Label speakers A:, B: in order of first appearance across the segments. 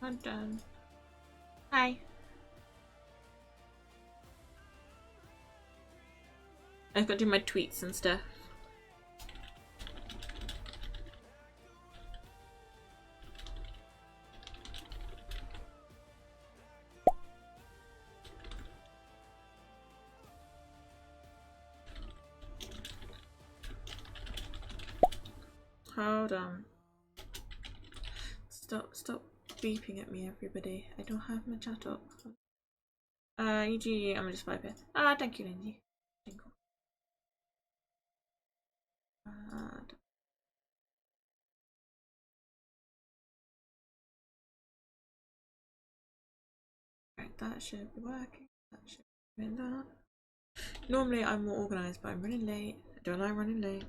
A: Hold on. Hi. I've got to do my tweets and stuff. Hold on. Stop beeping at me, everybody. I don't have my chat up. EG, I'm gonna just vibe it. Ah, thank you, Lindsay. Right, that should be working. That should be doing that. Normally I'm more organised, but I'm running late. I don't like running late.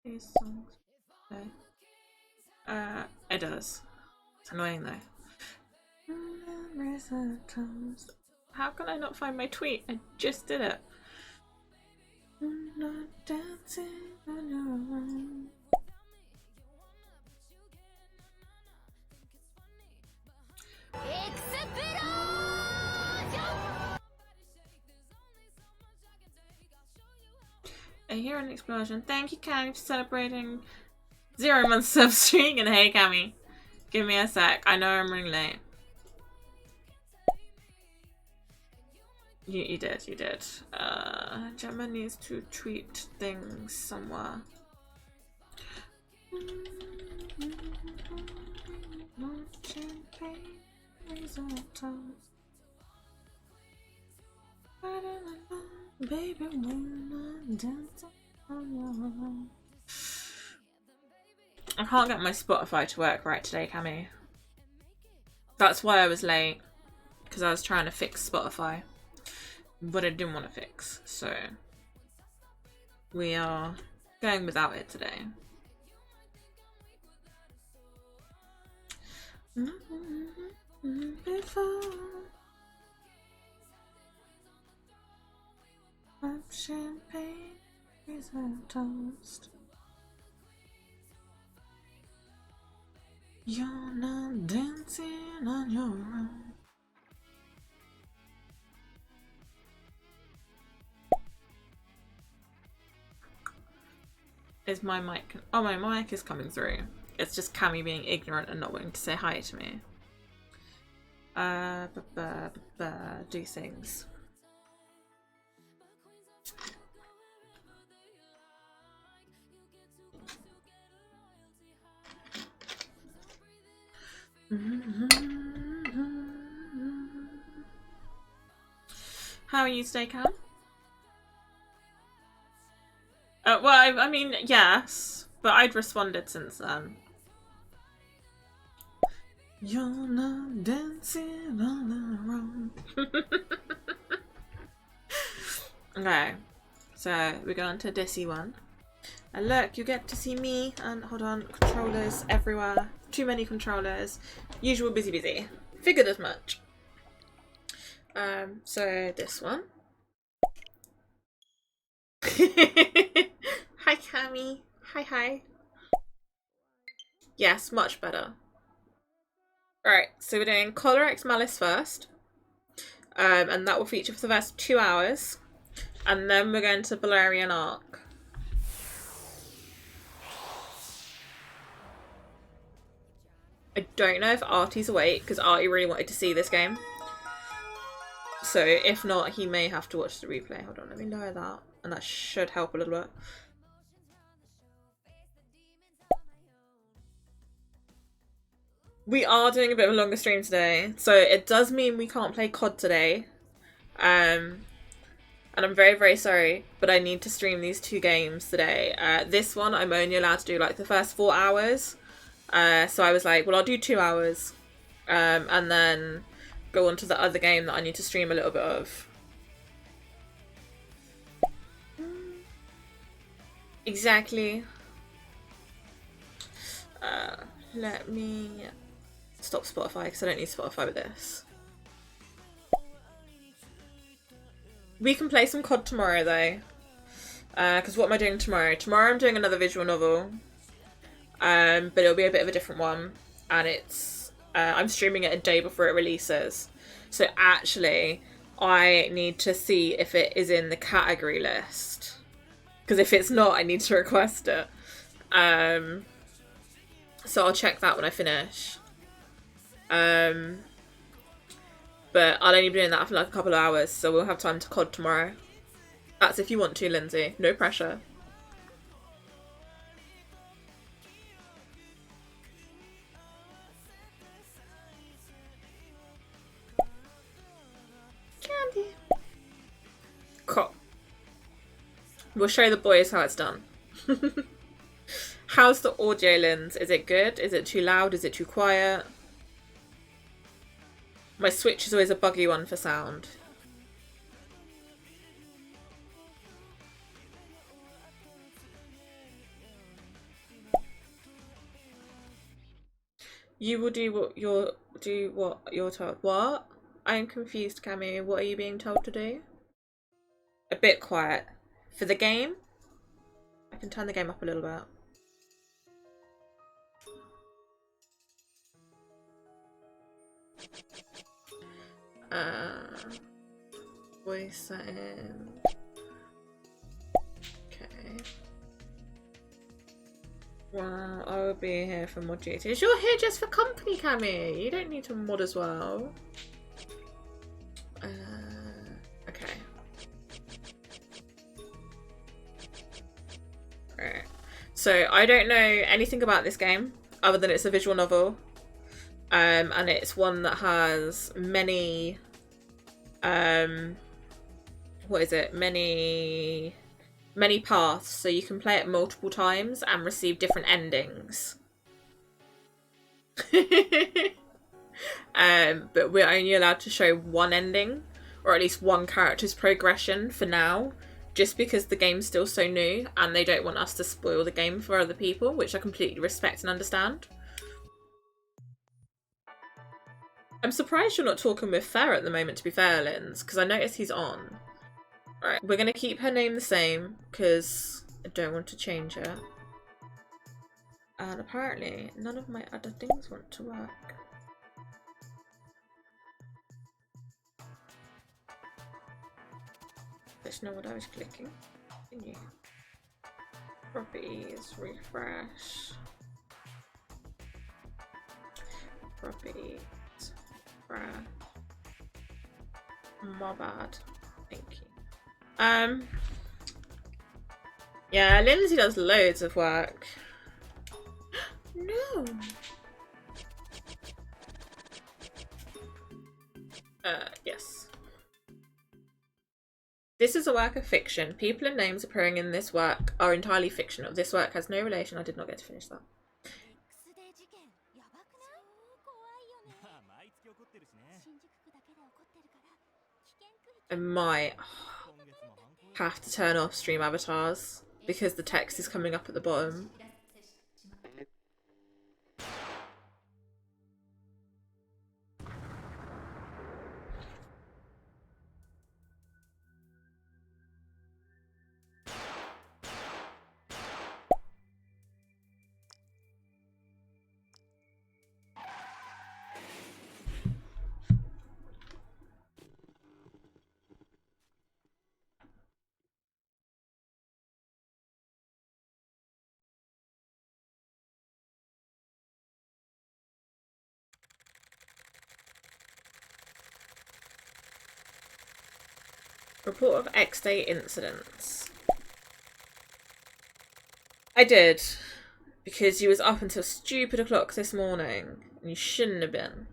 A: These songs. Okay. It does. It's annoying though. How can I not find my tweet? I just did it. I'm not dancing on your own. I hear an explosion. Thank you, Cammy, for celebrating 0 months of streaming. And hey, Cammy, give me a sec. I know I'm running late. You did. Gemma needs to tweet things somewhere. Baby, I can't get my Spotify to work right today, Cammy. That's why I was late, because I was trying to fix Spotify, but I didn't want to fix, so we are going without it today. Champagne is a toast. You're not dancing on your own. Is my mic? Oh, my mic is coming through. It's just Cammy being ignorant and not wanting to say hi to me. Do things. How are you today, Cam? Well, I mean, yes, but I'd responded since then. You're not dancing on the road. Okay, so we're going to Dissy one. And look, you get to see me and hold on, controllers everywhere. Too many controllers. Usual busy. Figured as much. So this one. Hi, Cammy. Hi. Yes, much better. Alright, so we're doing collarxmalice first. And that will feature for the first 2 hours. And then we're going to Valerian Arc. I don't know if Artie's awake, because Artie really wanted to see this game. So if not, he may have to watch the replay. Hold on, let me lower that. And that should help a little bit. We are doing a bit of a longer stream today. So it does mean we can't play COD today. And I'm very, very sorry, but I need to stream these 2 games today. This one, I'm only allowed to do like the first 4 hours. So I was like, well, I'll do 2 hours. And then go on to the other game that I need to stream a little bit of. Exactly. Let me stop Spotify because I don't need Spotify with this. We can play some COD tomorrow though. Because what am I doing tomorrow? Tomorrow I'm doing another visual novel. But it'll be a bit of a different one. And it's I'm streaming it a day before it releases. So actually I need to see if it is in the category list. Because if it's not, I need to request it. So I'll check that when I finish. But I'll only be doing that for like a couple of hours, so we'll have time to COD tomorrow. That's if you want to, Lindsay. No pressure. Candy. Cool. We'll show the boys how it's done. How's the audio, Linz? Is it good? Is it too loud? Is it too quiet? My Switch is always a buggy one for sound. You will do what you're told. What? I am confused, Cammy. What are you being told to do? A bit quiet. For the game? I can turn the game up a little bit. Voice setting. Okay. Well, I will be here for mod duties. You're here just for company, Cammy. You don't need to mod as well. Okay. Right. So I don't know anything about this game other than it's a visual novel. And it's one that has many many paths, so you can play it multiple times and receive different endings. But we're only allowed to show one ending, or at least one character's progression for now, just because the game's still so new and they don't want us to spoil the game for other people, which I completely respect and understand. I'm surprised you're not talking with Fair at the moment, to be fair, Linz, because I noticed he's on. Right, we're going to keep her name the same, because I don't want to change her. And apparently, none of my other things want to work. That's not what I was clicking. Continue. Properties, refresh. Properties. My bad. Thank you. Yeah, Lindsay does loads of work. No. Yes. This is a work of fiction. People and names appearing in this work are entirely fictional. This work has no relation. I did not get to finish that. I might have to turn off stream avatars because the text is coming up at the bottom. Report of X-Day incidents. I did, because you was up until stupid o'clock this morning, and you shouldn't have been.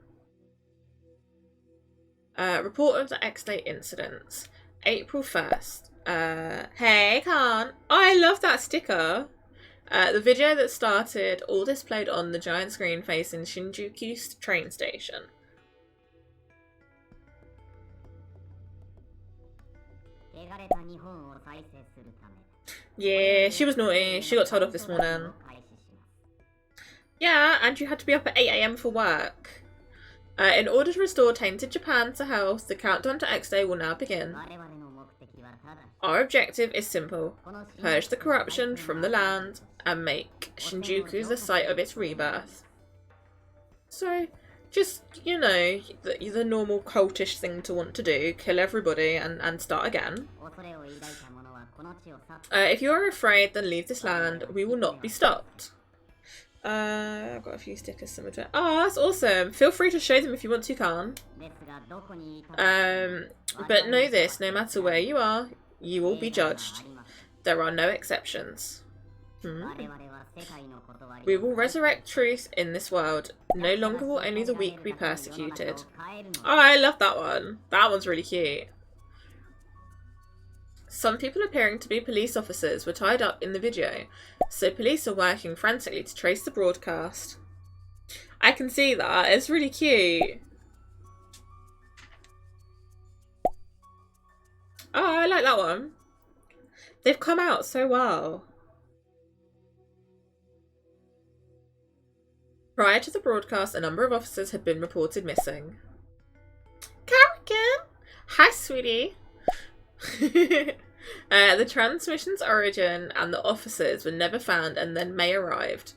A: Report of the X-Day incidents. April 1st. Hey, Khan. I love that sticker. The video that started all displayed on the giant screen facing Shinjuku train station. Yeah, she was naughty. She got told off this morning. Yeah, and you had to be up at 8 AM for work. In order to restore tainted Japan to health, the countdown to X Day will now begin. Our objective is simple. Purge the corruption from the land and make Shinjuku the site of its rebirth. So, just, you know, the normal cultish thing to want to do. Kill everybody and start again. If you are afraid, then leave this land. We will not be stopped. I've got a few stickers somewhere to it. Oh, that's awesome. Feel free to show them if you want to, Khan. But know this, no matter where you are, you will be judged. There are no exceptions. We will resurrect truth in this world. No longer will only the weak be persecuted. Oh, I love that one. That one's really cute. Some people appearing to be police officers were tied up in the video, so police are working frantically to trace the broadcast. I can see that. It's really cute. Oh, I like that one. They've come out so well. Prior to the broadcast, a number of officers had been reported missing. Carrigan! Hi, sweetie. The transmission's origin and the officers were never found, and then May arrived.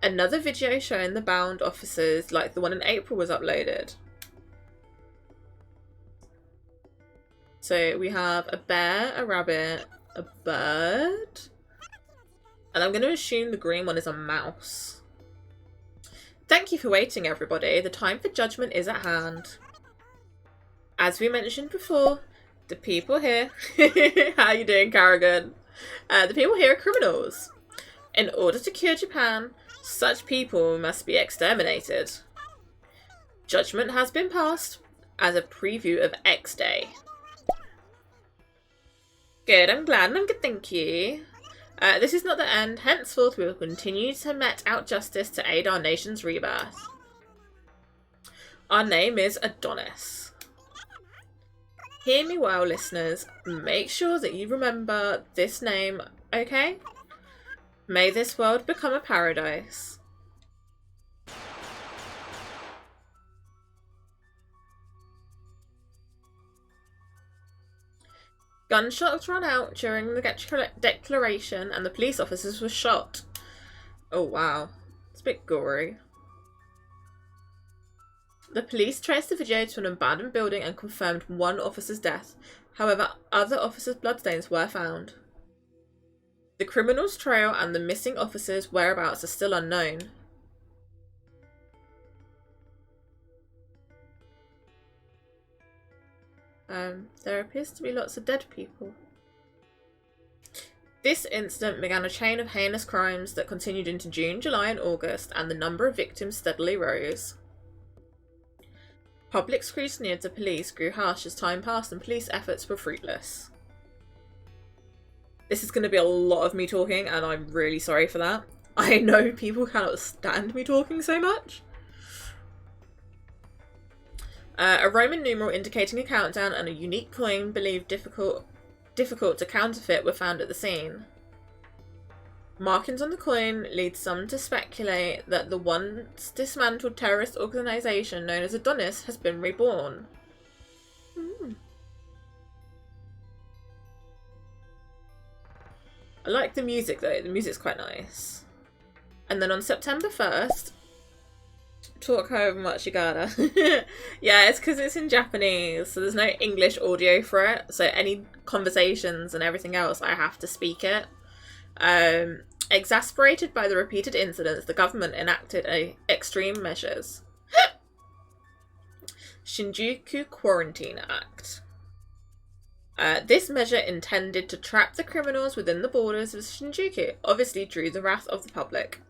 A: Another video showing the bound officers, like the one in April, was uploaded. So we have a bear, a rabbit, a bird, and I'm going to assume the green one is a mouse. Thank you for waiting, everybody. The time for judgment is at hand. As we mentioned before, the people here... How you doing, Carrigan? The people here are criminals. In order to cure Japan, such people must be exterminated. Judgment has been passed as a preview of X Day. Good, I'm glad and I'm good, thank you. This is not the end. Henceforth, we will continue to mete out justice to aid our nation's rebirth. Our name is Adonis. Hear me well, listeners. Make sure that you remember this name, okay? May this world become a paradise. Gunshots rang out during the declaration and the police officers were shot. Oh wow, it's a bit gory. The police traced the video to an abandoned building and confirmed one officer's death. However, other officers' bloodstains were found. The criminal's trail and the missing officers' whereabouts are still unknown. There appears to be lots of dead people. This incident began a chain of heinous crimes that continued into June, July and August, and the number of victims steadily rose. Public scrutiny of the police grew harsh as time passed and police efforts were fruitless. This is going to be a lot of me talking, and I'm really sorry for that. I know people cannot stand me talking so much. A Roman numeral indicating a countdown and a unique coin believed difficult to counterfeit were found at the scene. Markings on the coin lead some to speculate that the once dismantled terrorist organisation known as Adonis has been reborn. I like the music though, the music's quite nice. And then on September 1st, talk however much you gotta. Yeah, it's because it's in Japanese, so there's no English audio for it, so any conversations and everything else I have to speak it. Exasperated by the repeated incidents, the government enacted extreme measures. Shinjuku Quarantine Act. This measure, intended to trap the criminals within the borders of Shinjuku, obviously drew the wrath of the public.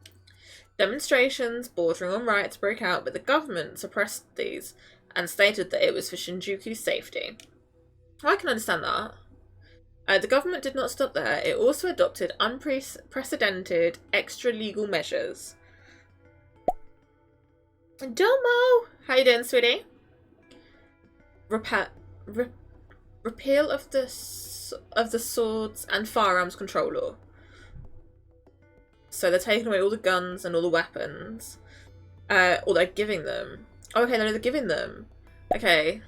A: Demonstrations bordering on riots broke out, but the government suppressed these and stated that it was for Shinjuku's safety. I can understand that. The government did not stop there. It also adopted unprecedented extra-legal measures. Domo! How you doing, sweetie? repeal of the swords and firearms control law. So they're taking away all the guns and all the weapons. Or they're giving them. Oh, okay, no, they're giving them. Okay.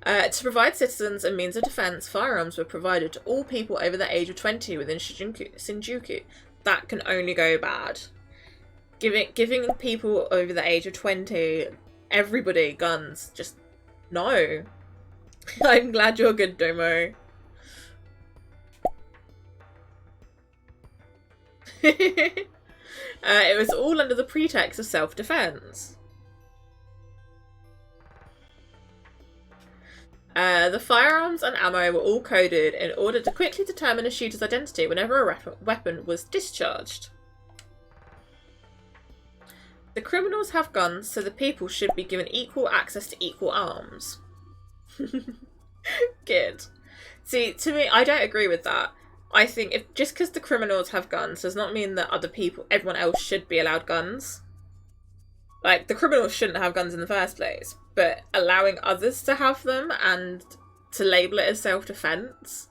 A: To provide citizens a means of defense, firearms were provided to all people over the age of 20 within Shinjuku. That can only go bad. Giving people over the age of 20, everybody, guns, just no. I'm glad you're good, Domo. It was all under the pretext of self-defense. The firearms and ammo were all coded in order to quickly determine a shooter's identity whenever a weapon was discharged. The criminals have guns, so the people should be given equal access to equal arms. Good. See, to me, I don't agree with that. I think if just because the criminals have guns does not mean that other people, everyone else should be allowed guns. Like, the criminals shouldn't have guns in the first place, but allowing others to have them and to label it as self-defense.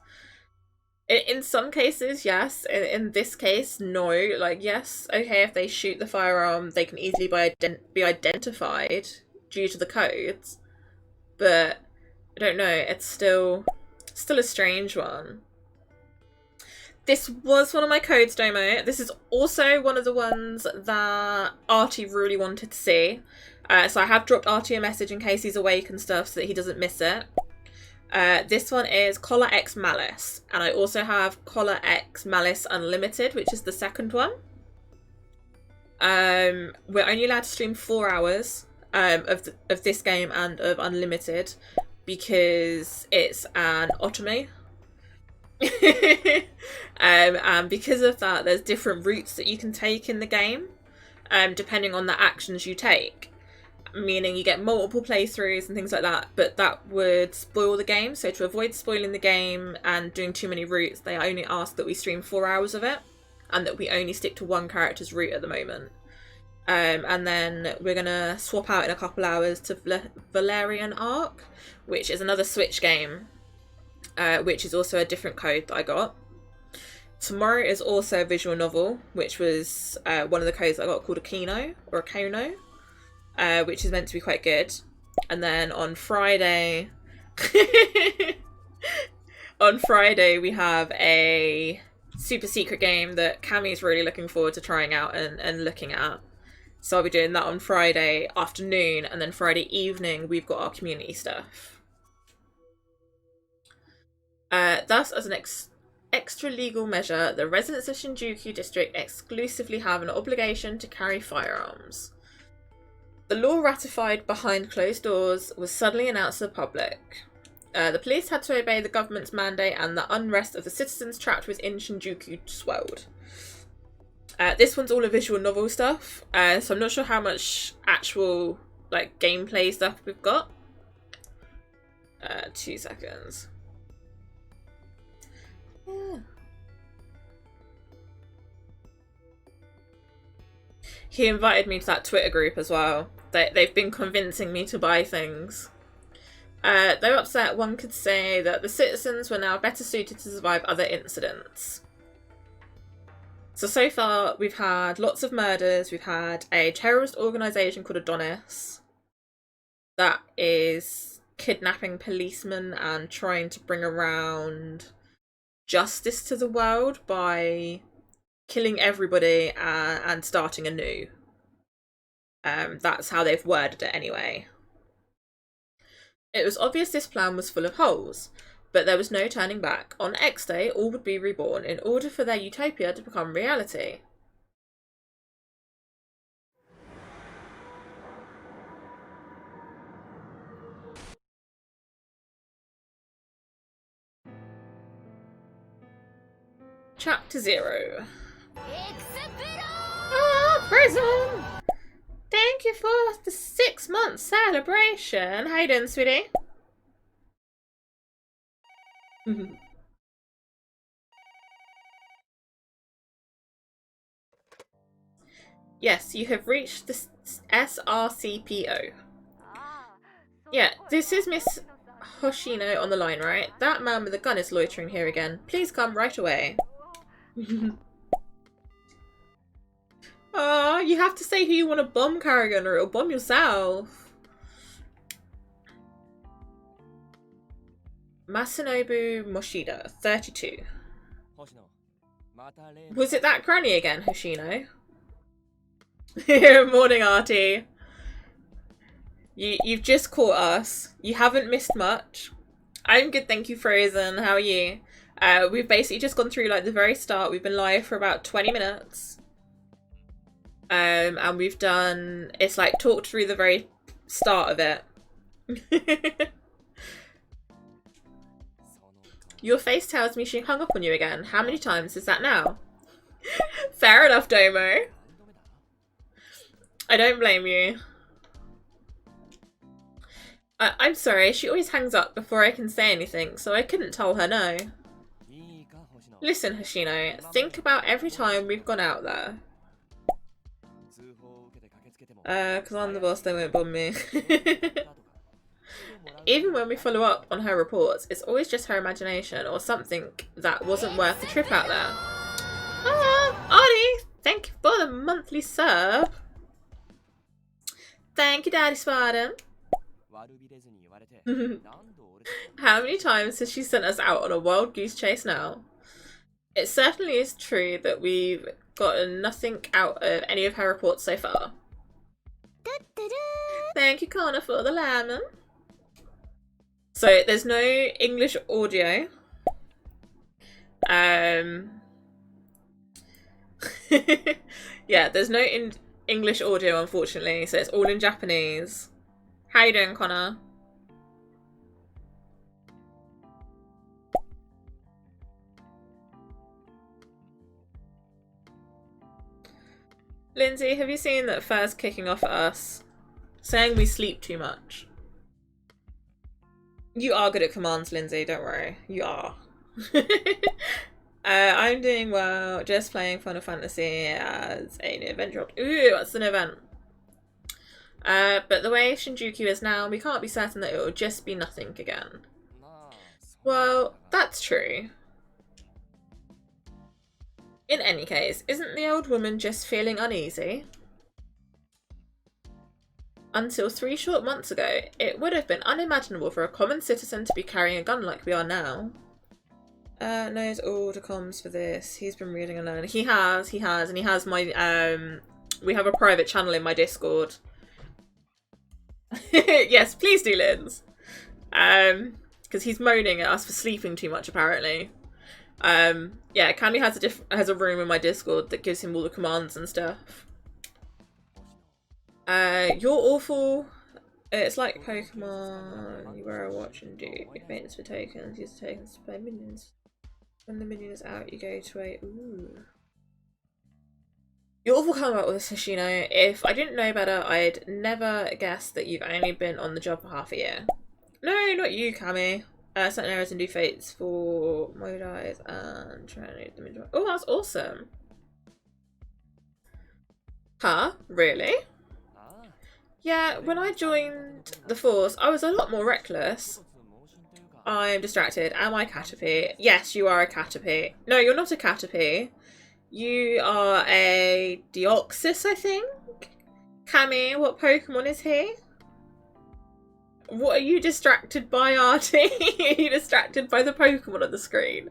A: In some cases, yes. In this case, no. Like, yes, okay, if they shoot the firearm, they can easily be identified due to the codes. But, I don't know, it's still a strange one. This was one of my codes, Domo. This is also one of the ones that Artie really wanted to see. So I have dropped Artie a message in case he's awake and stuff so that he doesn't miss it. This one is collarxmalice. And I also have collarxmalice Unlimited, which is the second one. We're only allowed to stream 4 hours of this game and of Unlimited because it's an otomy. And because of that, there's different routes that you can take in the game, depending on the actions you take. Meaning you get multiple playthroughs and things like that, but that would spoil the game. So to avoid spoiling the game and doing too many routes, they only ask that we stream 4 hours of it, and that we only stick to one character's route at the moment. And then we're gonna swap out in a couple hours to Valerian Arc, which is another Switch game. Which is also a different code that I got. Tomorrow is also a visual novel, which was one of the codes that I got called a Kino, or a Kono, which is meant to be quite good. And then on Friday... on Friday we have a super secret game that Cammy's really looking forward to trying out and looking at. So I'll be doing that on Friday afternoon, and then Friday evening we've got our community stuff. Thus, as an extra legal measure, the residents of Shinjuku District exclusively have an obligation to carry firearms. The law ratified behind closed doors was suddenly announced to the public. The police had to obey the government's mandate, and the unrest of the citizens trapped within Shinjuku swelled. This one's all a visual novel stuff, so I'm not sure how much actual gameplay stuff we've got. 2 seconds. He invited me to that Twitter group as well. They've been convincing me to buy things. Though upset, one could say that the citizens were now better suited to survive other incidents. So far we've had lots of murders. We've had a terrorist organisation called Adonis that is kidnapping policemen and trying to bring around justice to the world by killing everybody and starting anew. That's how they've worded it anyway. It was obvious this plan was full of holes, but there was no turning back. On X Day, all would be reborn in order for their utopia to become reality. Chapter 0. Ah, prison! Thank you for the 6-month celebration. How you doing, sweetie? Yes, you have reached the SRCPO. Yeah, this is Miss Hoshino on the line, right? That man with the gun is loitering here again. Please come right away. Oh, you have to say who you want to bomb, Carrigan, or it'll bomb yourself. Masanobu Moshida, 32. Was it that granny again, Hoshino? Morning, Artie. You've just caught us. You haven't missed much. I'm good, thank you, Frozen. How are you? We've basically just gone through like the very start. We've been live for about 20 minutes. And we've done, it's like talked through the very start of it. Your face tells me she hung up on you again. How many times is that now? Fair enough, Domo. I don't blame you. I'm sorry, she always hangs up before I can say anything, so I couldn't tell her no. Listen, Hoshino, think about every time we've gone out there. Because I'm the boss, they won't bomb me. Even when we follow up on her reports, it's always just her imagination or something that wasn't worth the trip out there. Ah, Artie, thank you for the monthly sub. Thank you, Daddy Spartan. How many times has she sent us out on a wild goose chase now? It certainly is true that we've gotten nothing out of any of her reports so far. Thank you, Connor, for the lemon. So there's no English audio. Yeah, there's no English audio, unfortunately, so it's all in Japanese. How you doing, Connor? Lindsay, have you seen that Fur's kicking off at us? Saying we sleep too much. You are good at commands, Lindsay, don't worry. You are. I'm doing well, just playing Final Fantasy as a new event dropped. Ooh, what's an event? But the way Shinjuku is now, we can't be certain that it will just be nothing again. Well, that's true. In any case, isn't the old woman just feeling uneasy? Until 3 short months ago, it would have been unimaginable for a common citizen to be carrying a gun like we are now. Knows all the comms for this. He's been reading and learning. He has, and he has my, we have a private channel in my Discord. Yes, please do, Linz. Because he's moaning at us for sleeping too much, apparently. Yeah, Candy has a room in my Discord that gives him all the commands and stuff. You're awful. It's like Pokemon. You wear a watch and do maintenance for tokens. Use the tokens to play minions. When the minion is out, you go to a... Ooh. You're awful coming up with this, Hoshino. If I didn't know better, I'd never guess that you've only been on the job for half a year. No, not you, Cammy. Certain areas and do fates for Modais and translate them into... Oh, that's awesome. Huh? Really? Yeah, when I joined the force, I was a lot more reckless. I'm distracted. Am I Caterpie? Yes, you are a Caterpie. No, you're not a Caterpie. You are a Deoxys, I think? Cammy, what Pokemon is he? What are you distracted by, Artie? Are you distracted by the Pokemon on the screen?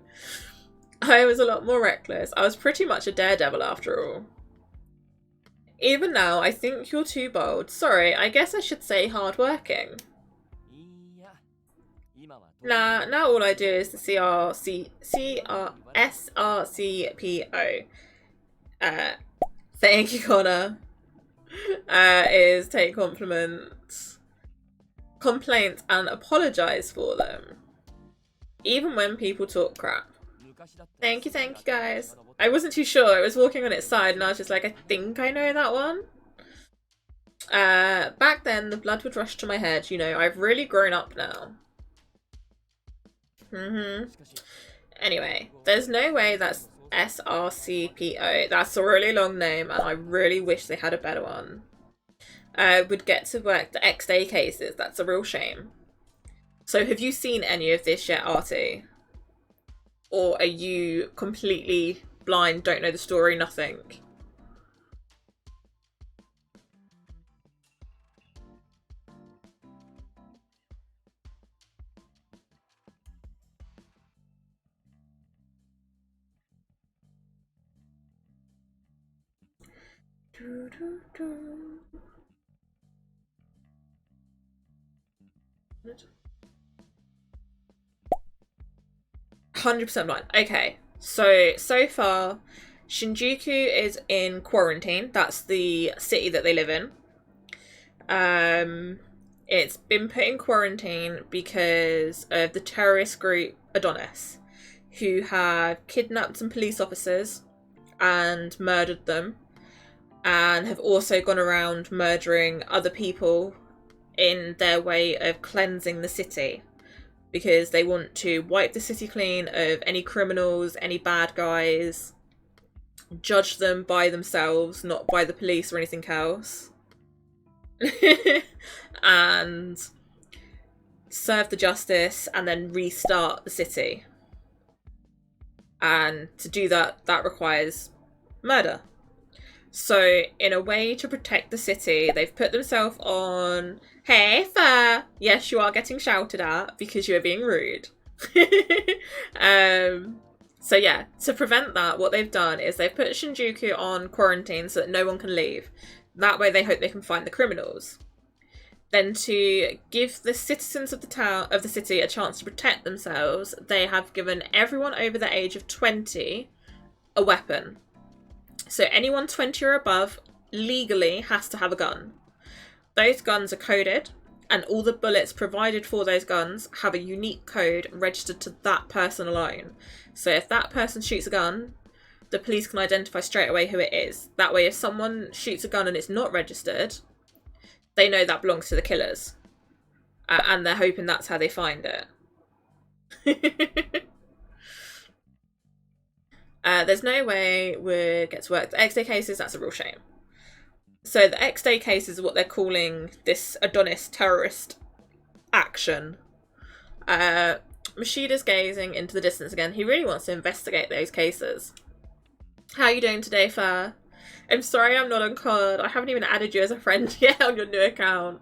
A: I was a lot more reckless. I was pretty much a daredevil after all. Even now, I think you're too bold. Sorry, I guess I should say hardworking. Nah, now all I do is the SRCPO. Thank you, Connor. Is take compliments, complaints, and apologise for them. Even when people talk crap. Thank you, guys. I wasn't too sure. I was walking on its side and I was just like, I think I know that one. Back then, the blood would rush to my head. You know, I've really grown up now. Anyway, there's no way that's SRCPO. That's a really long name and I really wish they had a better one. Would get to work the X-Day cases. That's a real shame. So have you seen any of this yet, Artie? Or are you completely blind, don't know the story, nothing? Do, do, do. 100% blind. Okay, so far, Shinjuku is in quarantine. That's the city that they live in. It's been put in quarantine because of the terrorist group Adonis, who have kidnapped some police officers and murdered them, and have also gone around murdering other people in their way of cleansing the city, because they want to wipe the city clean of any criminals, any bad guys, judge them by themselves, not by the police or anything else, and serve the justice and then restart the city. And to do that, that requires murder. So, in a way to protect the city, they've put themselves on, hey, Fur! Yes, you are getting shouted at because you are being rude. So yeah, to prevent that, what they've done is they've put Shinjuku on quarantine so that no one can leave. That way they hope they can find the criminals. Then to give the citizens of the city a chance to protect themselves, they have given everyone over the age of 20 a weapon. So anyone 20 or above legally has to have a gun. Those guns are coded, and all the bullets provided for those guns have a unique code registered to that person alone. So if that person shoots a gun, the police can identify straight away who it is. That way, if someone shoots a gun and it's not registered, they know that belongs to the killers. And they're hoping that's how they find it. There's no way we get to work the X-Day cases. That's a real shame. So the X-Day cases are what they're calling this Adonis terrorist action. Mashida's gazing into the distance again. He really wants to investigate those cases. How are you doing today, Fur? I'm sorry I'm not on COD. I haven't even added you as a friend yet on your new account.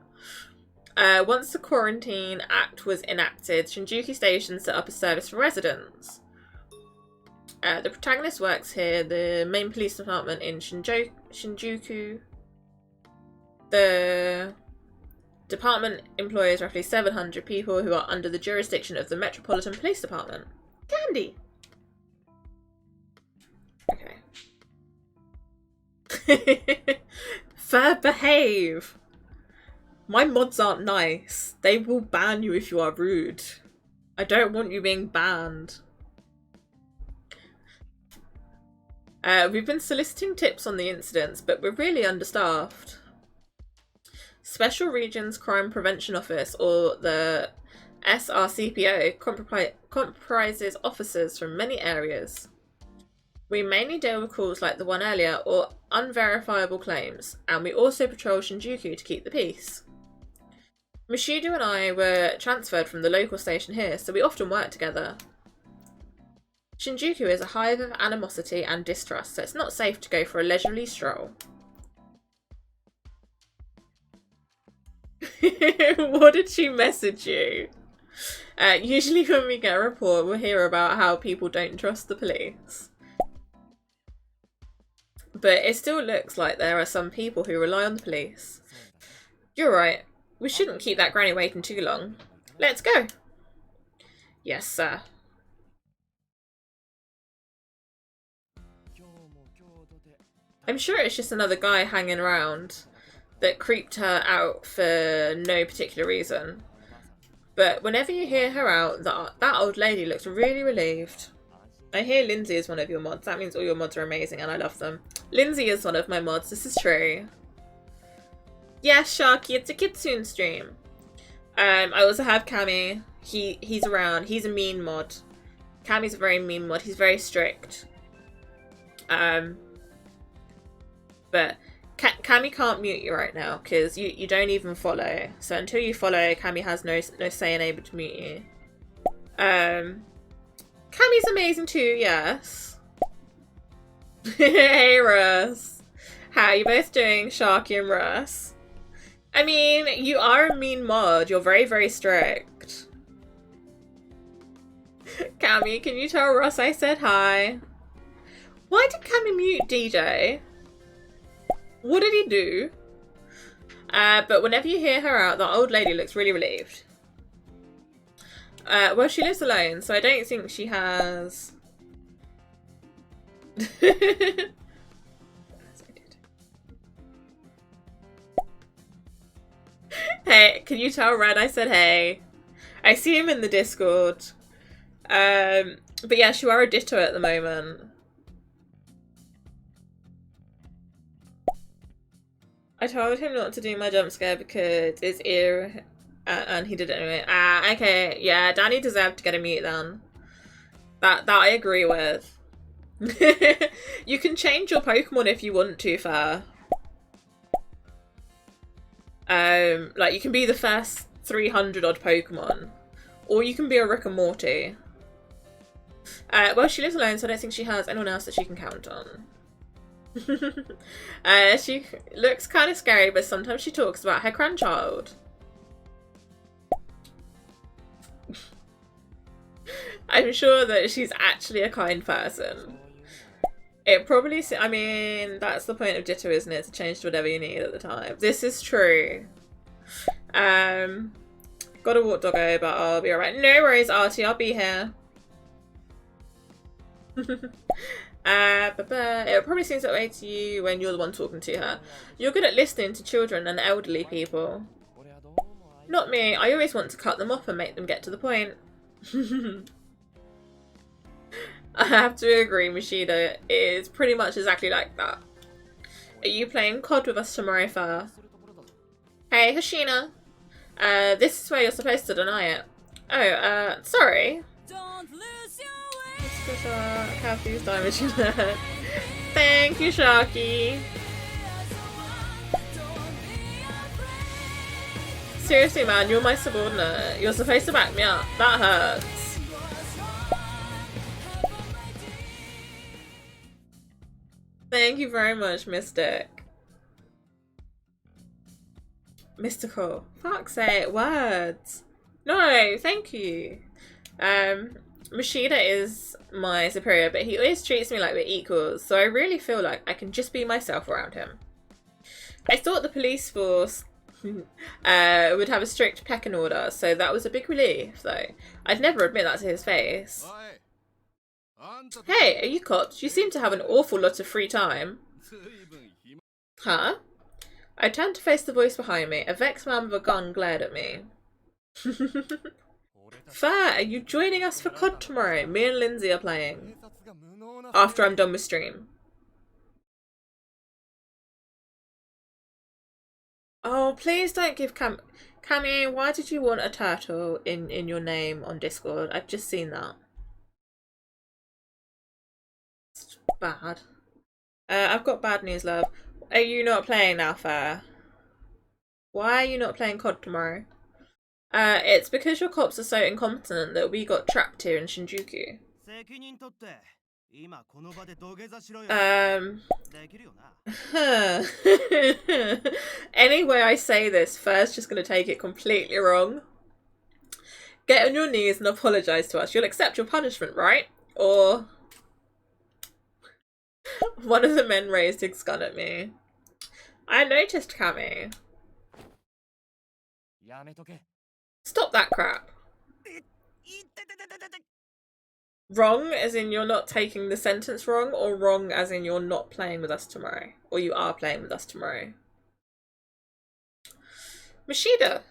A: Once the Quarantine Act was enacted, Shinjuku Station set up a service for residents. The protagonist works here, the main police department in Shinjuku. The department employs roughly 700 people who are under the jurisdiction of the Metropolitan Police Department. Candy! Okay. Fair behave! My mods aren't nice. They will ban you if you are rude. I don't want you being banned. We've been soliciting tips on the incidents, but we're really understaffed. Special Regions Crime Prevention Office, or the SRCPO, comprises officers from many areas. We mainly deal with calls like the one earlier, or unverifiable claims, and we also patrol Shinjuku to keep the peace. Mashida and I were transferred from the local station here, so we often work together. Shinjuku is a hive of animosity and distrust, so it's not safe to go for a leisurely stroll. What did she message you? Usually when we get a report, we'll hear about how people don't trust the police. But it still looks like there are some people who rely on the police. You're right. We shouldn't keep that granny waiting too long. Let's go. Yes, sir. I'm sure it's just another guy hanging around that creeped her out for no particular reason. But whenever you hear her out, that old lady looks really relieved. I hear Lindsay is one of your mods. That means all your mods are amazing and I love them. Lindsay is one of my mods. This is true. Yes, Sharky, it's a Kitsune stream. I also have Cammy. He's around. He's a mean mod. Cammy's a very mean mod. He's very strict. But Cammy can't mute you right now because you don't even follow. So until you follow, Cammy has no say and able to mute you. Cammy's amazing too, yes. Hey Russ. How are you both doing, Sharky and Russ? I mean, you are a mean mod. You're very, very strict. Cammy, can you tell Russ I said hi? Why did Cammy mute DJ? What did he do? But whenever you hear her out, the old lady looks really relieved. Well, she lives alone, so I don't think she has... Hey, can you tell Red I said hey? I see him in the Discord. But yeah, you are a ditto at the moment. I told him not to do my jump scare because it's ear, and he did it anyway. Ah, okay, yeah, Danny deserved to get a mute then. That I agree with. You can change your Pokemon if you want to, fair. Like you can be the first 300 odd Pokemon, or you can be a Rick and Morty. Well, she lives alone, so I don't think she has anyone else that she can count on. She looks kind of scary, but sometimes she talks about her grandchild. I'm sure that she's actually a kind person. It probably, I mean, that's the point of Ditto, isn't it? To change to whatever you need at the time. This is true. Gotta walk doggo, but I'll be alright. No worries, Artie, I'll be here. It probably seems that way to you when you're the one talking to her. You're good at listening to children and elderly people. Not me. I always want to cut them off and make them get to the point. I have to agree, Mashida is pretty much exactly like that. Are you playing COD with us tomorrow, Far? Hey, Hashina. This is where you're supposed to deny it. Oh, sorry. Have these damage in there. Thank you, Sharky. Seriously, man, you're my subordinate. You're supposed to back me up. That hurts. Thank you very much, Mystic. Mystical. Fuck's sake, words. No, thank you. Mashida is my superior, but he always treats me like we're equals, so I really feel like I can just be myself around him. I thought the police force would have a strict pecking order, so that was a big relief, though. I'd never admit that to his face. Hey, are you cops? You seem to have an awful lot of free time. Huh? I turned to face the voice behind me. A vexed man with a gun glared at me. Fair, are you joining us for COD tomorrow? Me and Lindsay are playing. After I'm done with stream. Oh, please don't give Cammy, why did you want a turtle in your name on Discord? I've just seen that. It's bad. I've got bad news, love. Are you not playing now, Fair? Why are you not playing COD tomorrow? It's because your cops are so incompetent that we got trapped here in Shinjuku. Anyway, I say this, Fair's just gonna take it completely wrong. Get on your knees and apologise to us. You'll accept your punishment, right? Or... One of the men raised his gun at me. I noticed, Cammy. Stop that crap. Wrong as in you're not taking the sentence wrong, or wrong as in you're not playing with us tomorrow? Or you are playing with us tomorrow? Mashida.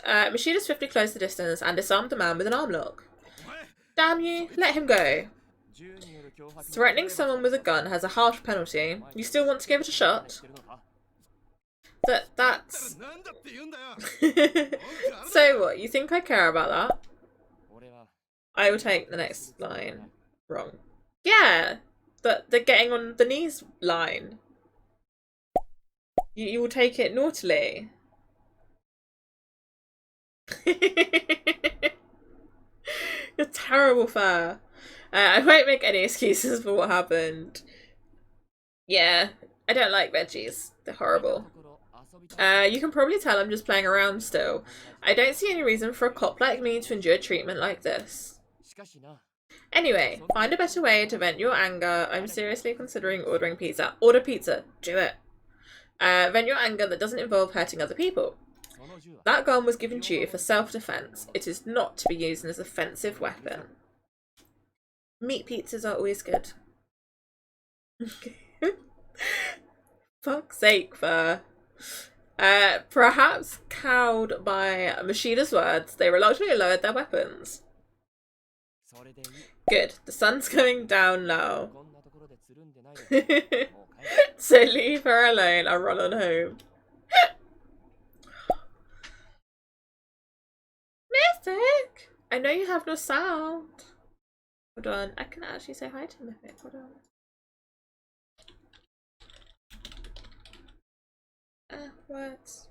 A: Mashida swiftly closed the distance and disarmed the man with an arm lock. Damn you, let him go. Threatening someone with a gun has a harsh penalty. You still want to give it a shot? That's... So what, you think I care about that? I will take the next line. Wrong. Yeah! The getting on the knees line. You will take it naughtily. You're terrible, Fair. I won't make any excuses for what happened. Yeah, I don't like veggies. They're horrible. You can probably tell I'm just playing around still. I don't see any reason for a cop like me to endure treatment like this. Anyway, find a better way to vent your anger. I'm seriously considering ordering pizza. Order pizza. Do it. Vent your anger that doesn't involve hurting other people. That gun was given to you for self-defense. It is not to be used as an offensive weapon. Meat pizzas are always good. Fuck's sake, Fur. Perhaps cowed by Mashida's words, they reluctantly lowered their weapons. Good. The sun's going down now. So leave her alone. I'll run on home. Mythic! I know you have no sound. Hold on. I can actually say hi to Mythic. Hold on. Words.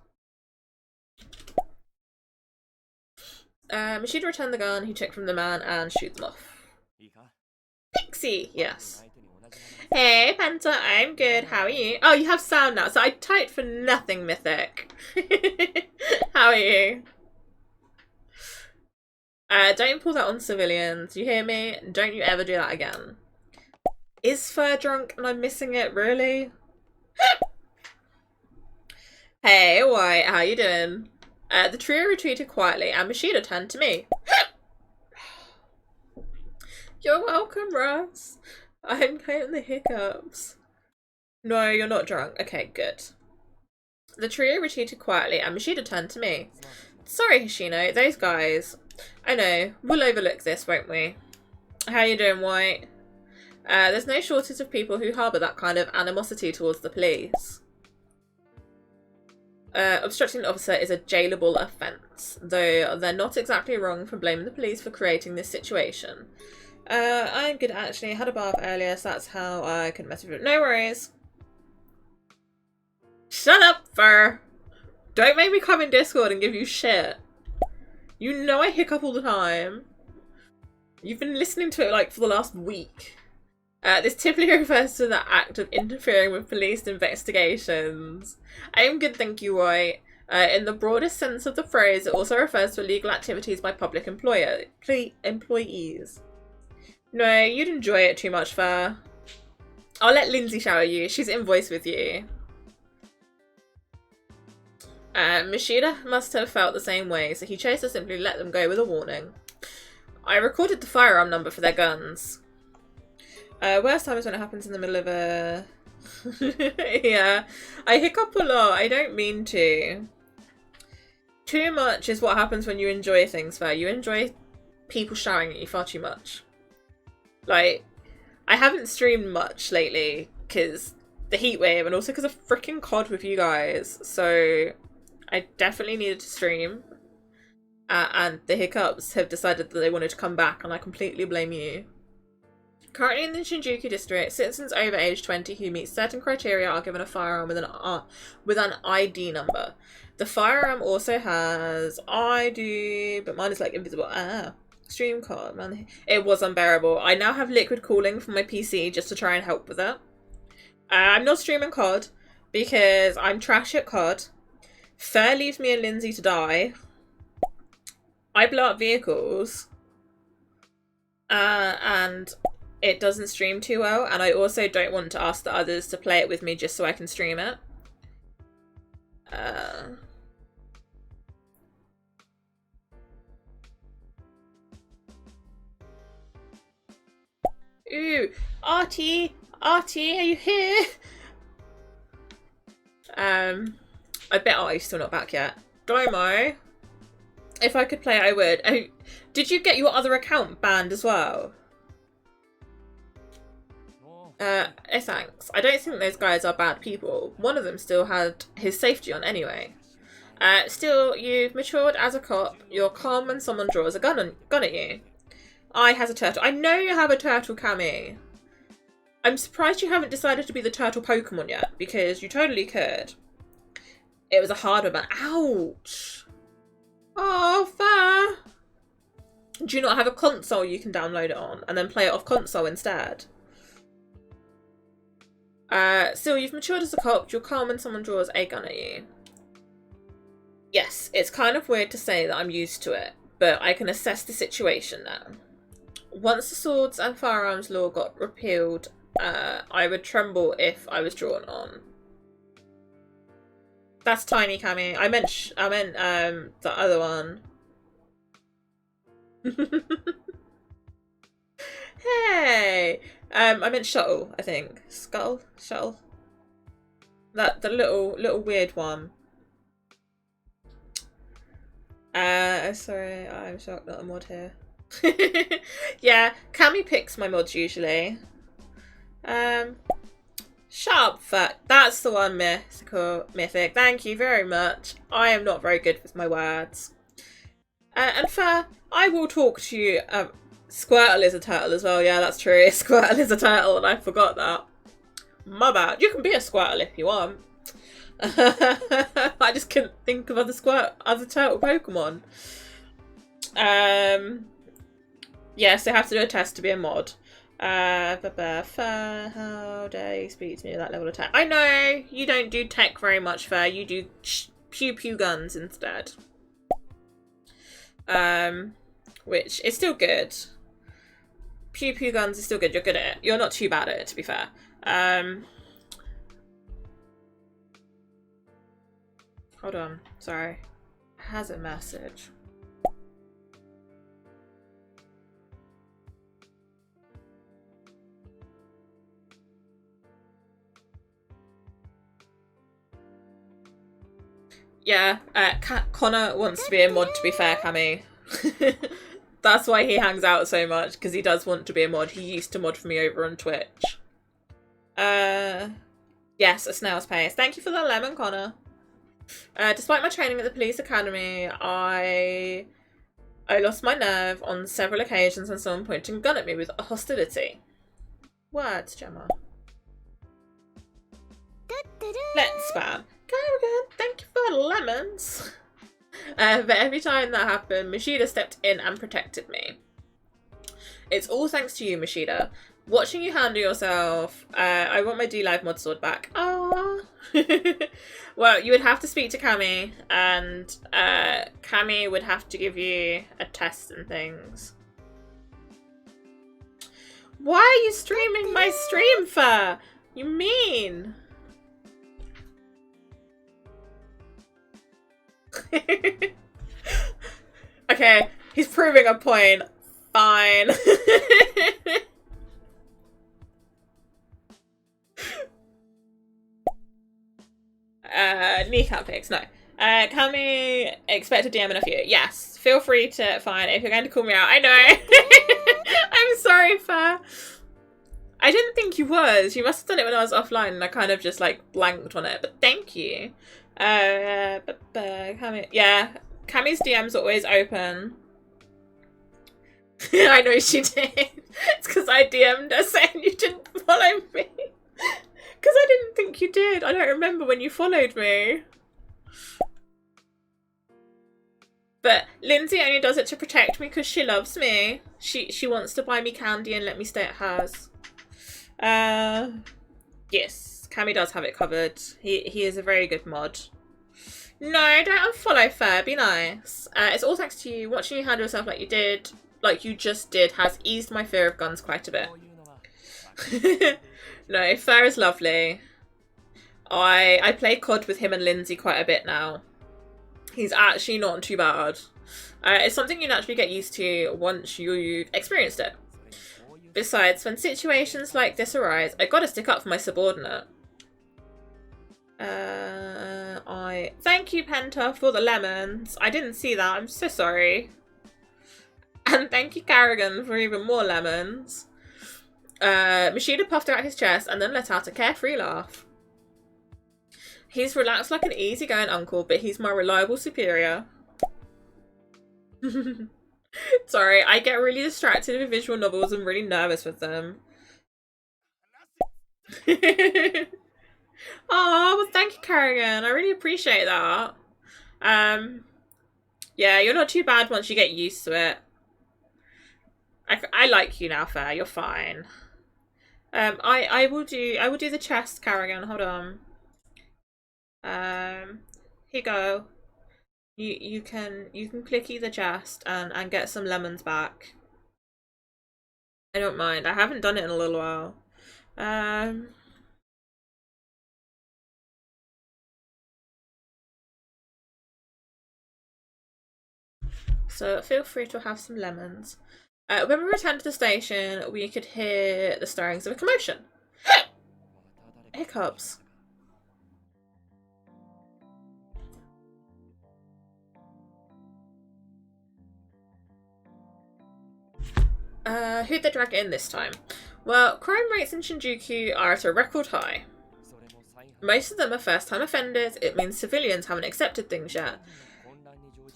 A: Machida returned the gun he took from the man and shoot them off. Pixie! Yes. Hey, Penta, I'm good. How are you? Oh, you have sound now, so I typed for nothing, Mythic. How are you? Don't pull that on civilians. You hear me? Don't you ever do that again. Is Fur drunk and I'm missing it? Really? Hey, White, how you doing? The trio retreated quietly and Machida turned to me. You're welcome, Russ. I'm getting the hiccups. No, you're not drunk. Okay, good. The trio retreated quietly and Machida turned to me. Sorry, Hoshino, those guys. I know, we'll overlook this, won't we? How you doing, White? There's no shortage of people who harbour that kind of animosity towards the police. Obstructing an officer is a jailable offence, though they're not exactly wrong for blaming the police for creating this situation. I'm good actually. I had a bath earlier, so that's how I couldn't mess with it. No worries. Shut up, Fur. Don't make me come in Discord and give you shit. You know I hiccup all the time. You've been listening to it like for the last week. This typically refers to the act of interfering with police investigations. I'm good, thank you, White. In the broadest sense of the phrase, it also refers to illegal activities by public employees. No, you'd enjoy it too much, Fur. I'll let Lindsay shower you. She's in voice with you. Machida must have felt the same way, so he chose to simply let them go with a warning. I recorded the firearm number for their guns. Worst time is when it happens in the middle of a... Yeah, I hiccup a lot. I don't mean to. Too much is what happens when you enjoy things, Fur. You enjoy people shouting at you far too much. Like, I haven't streamed much lately because the heat wave and also because of freaking COD with you guys. So I definitely needed to stream. And the hiccups have decided that they wanted to come back and I completely blame you. Currently in the Shinjuku district, citizens over age 20 who meet certain criteria are given a firearm with an ID number. The firearm also has ID, but mine is like invisible. Stream card, man. It was unbearable. I now have liquid cooling for my PC just to try and help with it. I'm not streaming COD because I'm trash at COD. Fair leaves me and Lindsay to die. I blow up vehicles. And it doesn't stream too well. And I also don't want to ask the others to play it with me just so I can stream it. Ooh, Artie, are you here? I bet Artie's still not back yet. Domo, if I could play it, I would. Oh, did you get your other account banned as well? Thanks. I don't think those guys are bad people. One of them still had his safety on anyway. Still, you've matured as a cop. You're calm when someone draws a gun at you. I has a turtle. I know you have a turtle, Cammy. I'm surprised you haven't decided to be the turtle Pokemon yet, because you totally could. It was a hard one. Ouch. Oh, fair. Do you not have a console you can download it on and then play it off console instead? Still, you've matured as a cop. You're calm when someone draws a gun at you. Yes, it's kind of weird to say that I'm used to it, but I can assess the situation now. Once the swords and firearms law got repealed, I would tremble if I was drawn on. That's tiny, Cammy. I meant the other one. Hey! I meant shuttle, I think. Shuttle. The little weird one. Sorry, I'm shocked that I'm mod here. Yeah, Cammy picks my mods usually. Sharp Fuck. That's the one, Mythic. Thank you very much. I am not very good with my words. And fair, I will talk to you. Squirtle is a turtle as well. Yeah, that's true. Squirtle is a turtle, and I forgot that. My bad. You can be a Squirtle if you want. I just couldn't think of other turtle Pokemon. Yes, they have to do a test to be a mod. How dare you speak to me at that level of tech? I know you don't do tech very much, Fair. You do pew pew guns instead. Which is still good. Pew pew guns is still good. You're good at it. You're not too bad at it, to be fair. Hold on. Sorry. Has a message. Yeah, Connor wants to be a mod, to be fair, Cammy. That's why he hangs out so much, because he does want to be a mod. He used to mod for me over on Twitch. Yes, a snail's pace. Thank you for the lemon, Connor. Despite my training at the police academy, I lost my nerve on several occasions when someone pointing a gun at me with hostility. Words, Gemma. Let's spam. Carrigan, thank you for the lemons. But every time that happened, Mashida stepped in and protected me. It's all thanks to you, Mashida. Watching you handle yourself, I want my D-Live mod sword back. Aww. Well, you would have to speak to Cammy, and Cammy would have to give you a test and things. Why are you streaming my stream for? You mean? Okay, he's proving a point. Fine. Kneecap pics, no. Can we expect a DM in a few? Yes, feel free to find if you're going to call me out. I know. I'm sorry, Fair. I didn't think you was. You must have done it when I was offline and I kind of just like blanked on it, but thank you. Cammy, yeah, Cammy's DM's always open. I know she did. It's because I DM'd her saying you didn't follow me. Because I didn't think you did. I don't remember when you followed me. But Lindsay only does it to protect me because she loves me. She wants to buy me candy and let me stay at hers. Yes, Cammy does have it covered. He is a very good mod. No, don't unfollow Fair. Be nice. It's all thanks to you. Watching you handle yourself like you just did, has eased my fear of guns quite a bit. No, Fair is lovely. I play COD with him and Lindsay quite a bit now. He's actually not too bad. It's something you naturally get used to once you've experienced it. Besides, when situations like this arise, I gotta stick up for my subordinate. Thank you, Penta, for the lemons. I didn't see that. I'm so sorry. And thank you, Carrigan, for even more lemons. Mashida puffed out his chest and then let out a carefree laugh. He's relaxed like an easygoing uncle, but he's my reliable superior. Sorry, I get really distracted with visual novels and really nervous with them. Oh, well, thank you, Carrigan. I really appreciate that. Yeah, you're not too bad once you get used to it. I like you now, Fair. You're fine. I will do the chest, Carrigan. Hold on. Here you go. You can clicky the chest and get some lemons back. I don't mind. I haven't done it in a little while. So feel free to have some lemons. When we returned to the station, we could hear the stirrings of a commotion. Hiccups. Who'd they drag in this time? Well, crime rates in Shinjuku are at a record high. Most of them are first-time offenders. It means civilians haven't accepted things yet.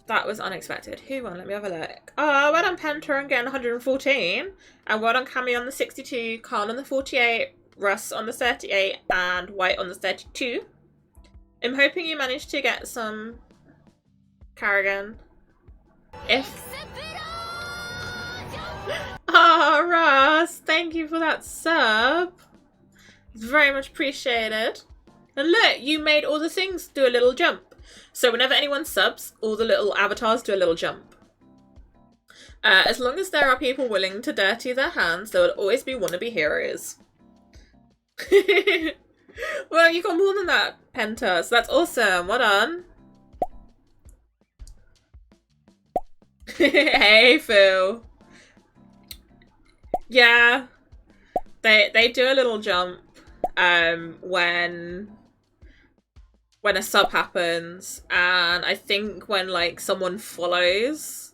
A: That was unexpected. Who won? Let me have a look. Oh, well done Penta on getting 114. And well done Cammy on the 62, Khan on the 48, Russ on the 38, and White on the 32. I'm hoping you managed to get some Carrigan. If... Ah, Russ, thank you for that sub. It's very much appreciated. And look, you made all the things do a little jump. So whenever anyone subs, all the little avatars do a little jump. As long as there are people willing to dirty their hands, there will always be wannabe heroes. Well, you got more than that, Penta, so that's awesome. Well done. Hey, Phil. Yeah, they do a little jump when a sub happens, and I think when like someone follows,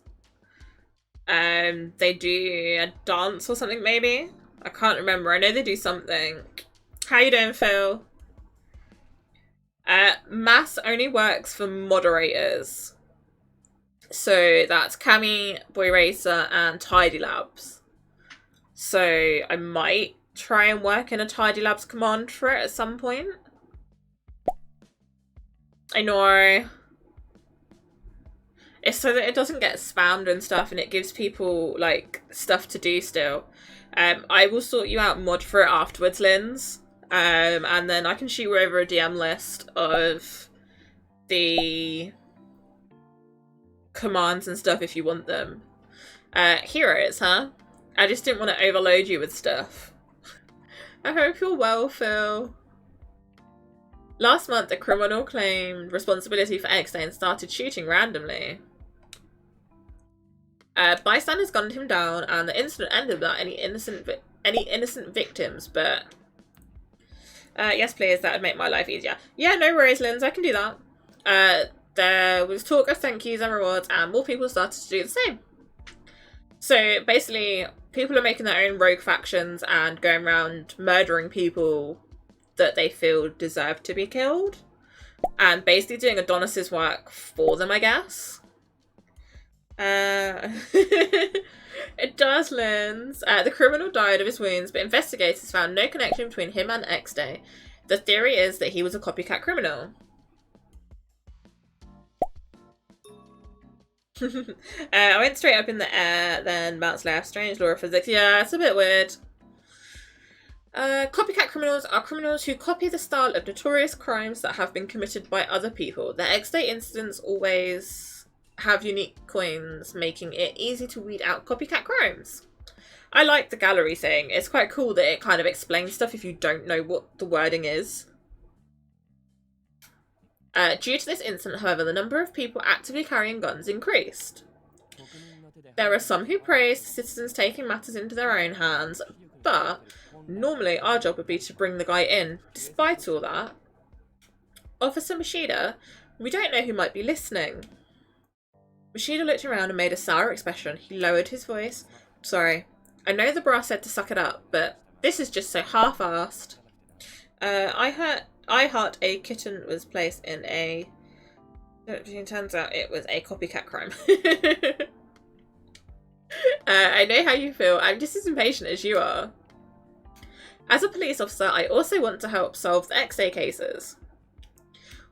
A: they do a dance or something maybe. I can't remember. I know they do something. How you doing, Phil? Mass only works for moderators. So that's Cammy, Boy Racer, and Tidy Labs. So I might try and work in a Tidy Labs command for it at some point. I know. It's so that it doesn't get spammed and stuff, and it gives people like stuff to do still. I will sort you out mod for it afterwards, Linz. And then I can shoot you over a DM list of the commands and stuff if you want them. Heroes, huh? I just didn't want to overload you with stuff. I hope you're well, Phil. Last month, a criminal claimed responsibility for X-Day and started shooting randomly. Bystanders gunned him down, and the incident ended without any innocent victims. But yes, please, that would make my life easier. Yeah, no worries, Linz. I can do that. There was talk of thank yous and rewards, and more people started to do the same. So basically, people are making their own rogue factions and going around murdering people that they feel deserve to be killed, and basically doing Adonis's work for them, I guess. It does, Linz. The criminal died of his wounds, but investigators found no connection between him and X-Day. The theory is that he was a copycat criminal. I went straight up in the air, then bounced left. Strange law of physics. Yeah, it's a bit weird. Copycat criminals are criminals who copy the style of notorious crimes that have been committed by other people. The X-Day incidents always have unique coins, making it easy to weed out copycat crimes. I like the gallery thing. It's quite cool that it kind of explains stuff if you don't know what the wording is. Due to this incident, however, the number of people actively carrying guns increased. There are some who praise the citizens taking matters into their own hands, but normally our job would be to bring the guy in. Despite all that, Officer Mashida, we don't know who might be listening. Mashida looked around and made a sour expression. He lowered his voice. Sorry, I know the bra said to suck it up, but this is just so half-assed. I heard a kitten was placed in a... It turns out it was a copycat crime. I know how you feel. I'm just as impatient as you are. As a police officer, I also want to help solve the X-Day cases.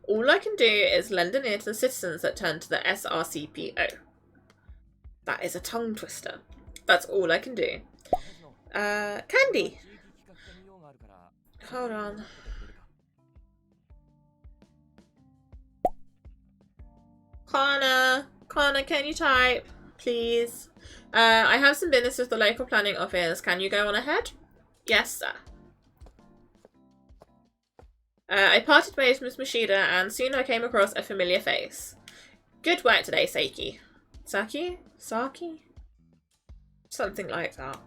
A: All I can do is lend an ear to the citizens that turn to the SRCPO. That is a tongue twister. That's all I can do. Candy. Hold on. Connor, can you type, please? I have some business with the local planning office. Can you go on ahead? Yes, sir. I parted ways with Miss Mashida, and soon I came across a familiar face. Good work today, Saki. Saki? Something like that.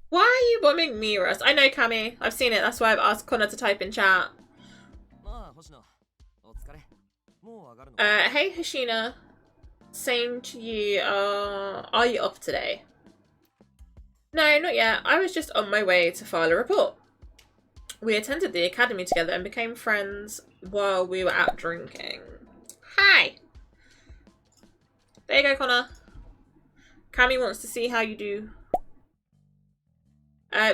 A: Why are you bombing me, Russ? I know, Cammy. I've seen it. That's why I've asked Connor to type in chat. Hey, Hashina. Same to you. Are you off today? No, not yet. I was just on my way to file a report. We attended the academy together and became friends while we were out drinking. Hi! There you go, Connor. Cammy wants to see how you do.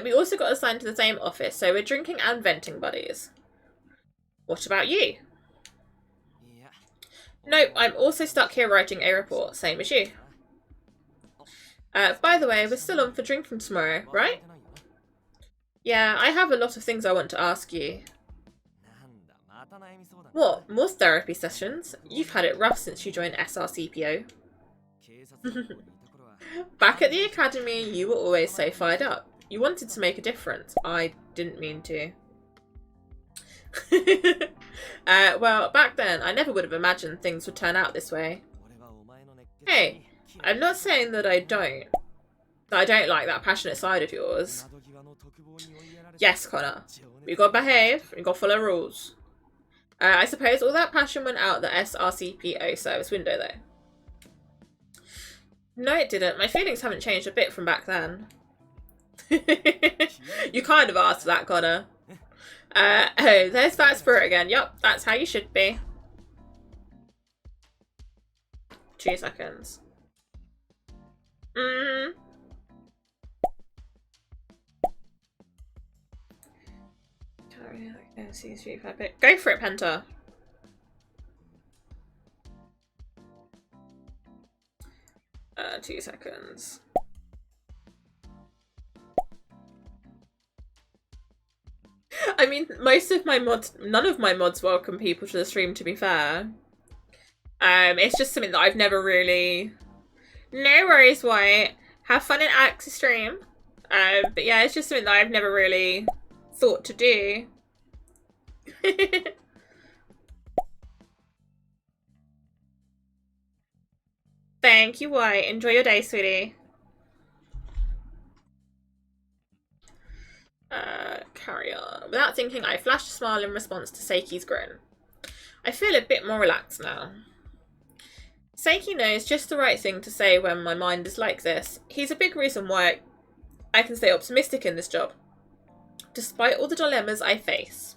A: We also got assigned to the same office, so we're drinking and venting buddies. What about you? Nope, I'm also stuck here writing a report, same as you. By the way, we're still on for drinking tomorrow, right? Yeah, I have a lot of things I want to ask you. What, more therapy sessions? You've had it rough since you joined SRCPO. Back at the academy, you were always so fired up. You wanted to make a difference. I didn't mean to. Well, back then, I never would have imagined things would turn out this way. Hey, I'm not saying that I don't like that passionate side of yours. Yes, Connor. We gotta behave, we gotta follow rules. I suppose all that passion went out the SRCPO service window, though. No, it didn't. My feelings haven't changed a bit from back then. You kind of asked for that, Connor. Oh, there's that spirit again. Yup, that's how you should be. 2 seconds. Go for it, Penta. Uh, 2 seconds. I mean, none of my mods welcome people to the stream, to be fair. It's just something that I've never really... No worries, White. Have fun in Axe's stream. But yeah, it's just something that I've never really thought to do. Thank you, White. Enjoy your day, sweetie. Carry on. Without thinking, I flashed a smile in response to Seiki's grin. I feel a bit more relaxed now. Seiki knows just the right thing to say when my mind is like this. He's a big reason why I can stay optimistic in this job, despite all the dilemmas I face.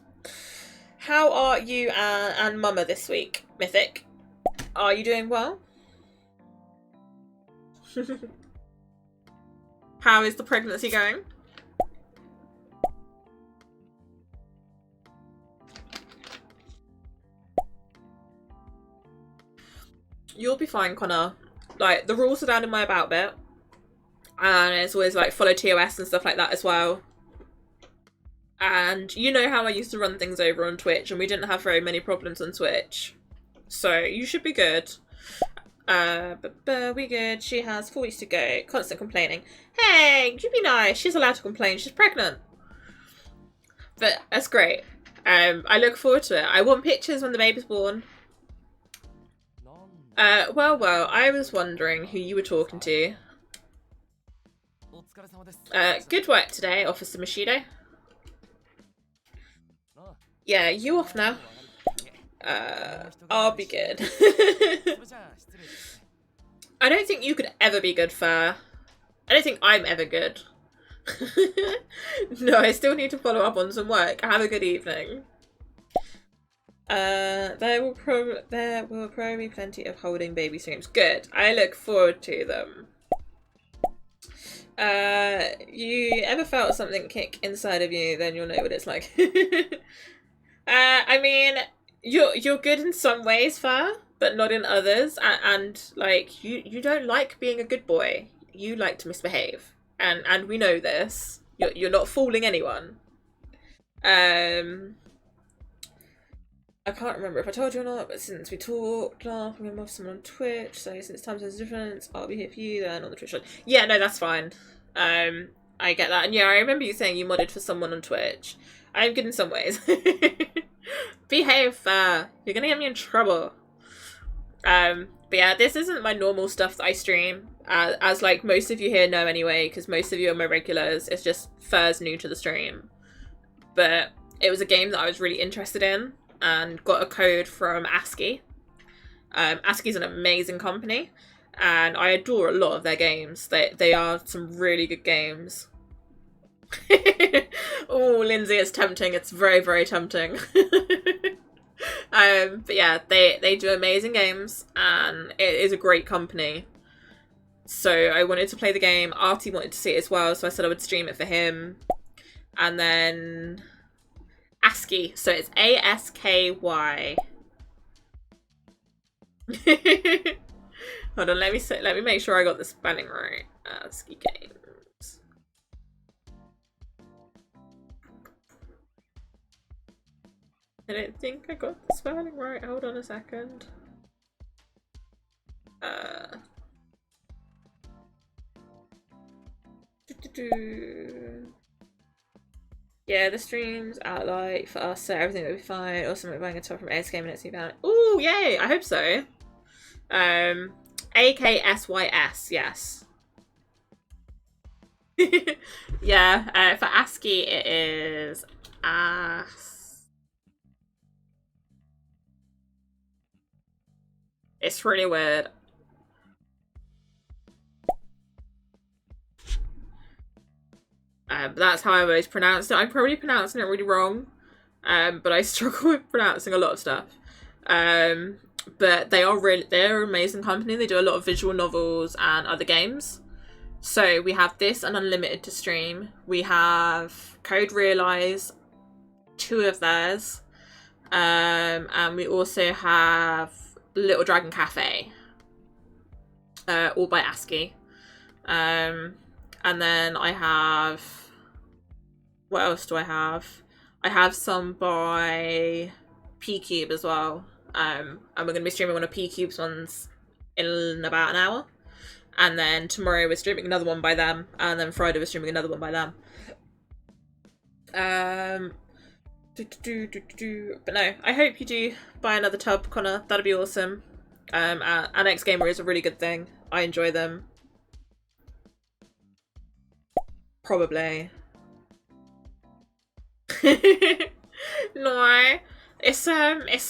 A: How are you and Mama this week, Mythic? Are you doing well? How is the pregnancy going? You'll be fine, Connor. Like, the rules are down in my about bit. And it's always like follow TOS and stuff like that as well. And you know how I used to run things over on Twitch and we didn't have very many problems on Twitch. So you should be good. But we good. She has 4 weeks to go. Constant complaining. Hey, you be nice. She's allowed to complain. She's pregnant. But that's great. I look forward to it. I want pictures when the baby's born. Well, I was wondering who you were talking to. Good work today, Officer Mashido. Yeah, you off now. I'll be good. I don't think you could ever be good, Fur. I don't think I'm ever good. No, I still need to follow up on some work. Have a good evening. There will probably be plenty of holding baby streams. Good. I look forward to them. You ever felt something kick inside of you, then you'll know what it's like. I mean, you're good in some ways, Fur, but not in others. And like you don't like being a good boy. You like to misbehave, and we know this. You're not fooling anyone. Um, I can't remember if I told you or not, but since we talked last, I'm gonna have someone on Twitch. So since time there's a difference, I'll be here for you then on the Twitch line. Yeah, no, that's fine. I get that, and yeah, I remember you saying you modded for someone on Twitch. I'm good in some ways. Behave, you're gonna get me in trouble. But yeah, this isn't my normal stuff that I stream, as like most of you here know anyway, because most of you are my regulars. It's just Fur's new to the stream, but it was a game that I was really interested in and got a code from ASCII. ASCII's an amazing company, and I adore a lot of their games. They are some really good games. Oh, Lindsay, it's tempting. It's very, very tempting. But yeah, they do amazing games, and it is a great company. So I wanted to play the game. Artie wanted to see it as well, so I said I would stream it for him. And then ASCII, so it's ASKY. Hold on, let me make sure I got the spelling right. ASCII games. I don't think I got the spelling right. Hold on a second. Yeah, the stream's out like for us, so everything will be fine. Also, we're buying a top from ASK Minutes you found. Ooh, yay! I hope so. AKSYS, yes. Yeah, for ASCII it is It's really weird. But that's how I always pronounced it. I'm probably pronouncing it really wrong, but I struggle with pronouncing a lot of stuff. But they're an amazing company. They do a lot of visual novels and other games. So we have this and Unlimited to stream. We have Code Realize, 2 of theirs. And we also have Little Dragon Cafe, all by ASCII. And then I have... What else do I have? I have some by P-Cube as well. And we're going to be streaming one of P-Cube's ones in about an hour. And then tomorrow we're streaming another one by them. And then Friday we're streaming another one by them. But no, I hope you do buy another tub, Connor. That'd be awesome. Annex Gamer is a really good thing. I enjoy them. Probably. No, it's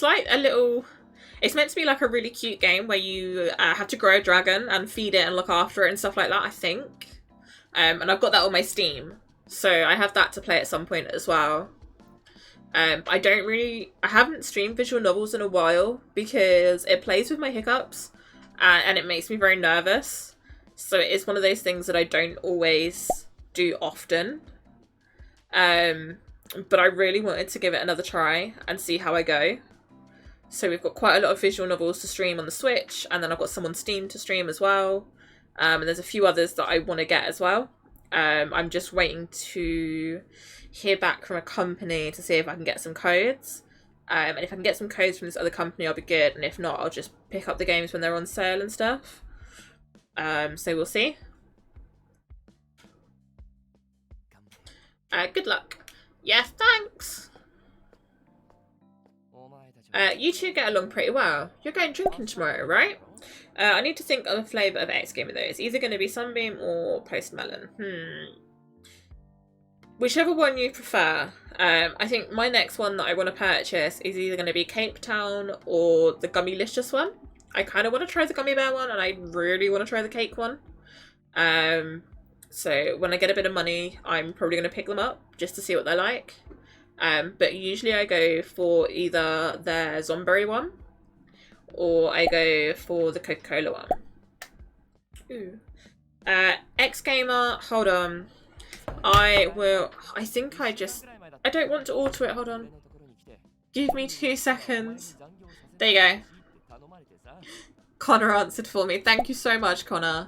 A: like a little. It's meant to be like a really cute game where you have to grow a dragon and feed it and look after it and stuff like that, I think. And I've got that on my Steam, so I have that to play at some point as well. I haven't streamed visual novels in a while because it plays with my hiccups and it makes me very nervous. So it is one of those things that I don't always do often. But I really wanted to give it another try and see how I go. So we've got quite a lot of visual novels to stream on the Switch, and then I've got some on Steam to stream as well. And there's a few others that I want to get as well. I'm just waiting to hear back from a company to see if I can get some codes. And if I can get some codes from this other company, I'll be good. And if not, I'll just pick up the games when they're on sale and stuff. So we'll see. Good luck. Yeah, thanks. You two get along pretty well. You're going drinking tomorrow, right? I need to think of a flavour of X Gamer though. It's either going to be Sunbeam or Post Melon. Whichever one you prefer. I think my next one that I want to purchase is either going to be Cape Town or the Gummylicious one. I kind of want to try the Gummy Bear one, and I really want to try the cake one. So when I get a bit of money, I'm probably going to pick them up just to see what they're like. But usually I go for either their Zomberry one or I go for the Coca-Cola one. Ooh. X Gamer, hold on. I don't want to alter it, hold on. Give me 2 seconds. There you go. Connor answered for me. Thank you so much, Connor.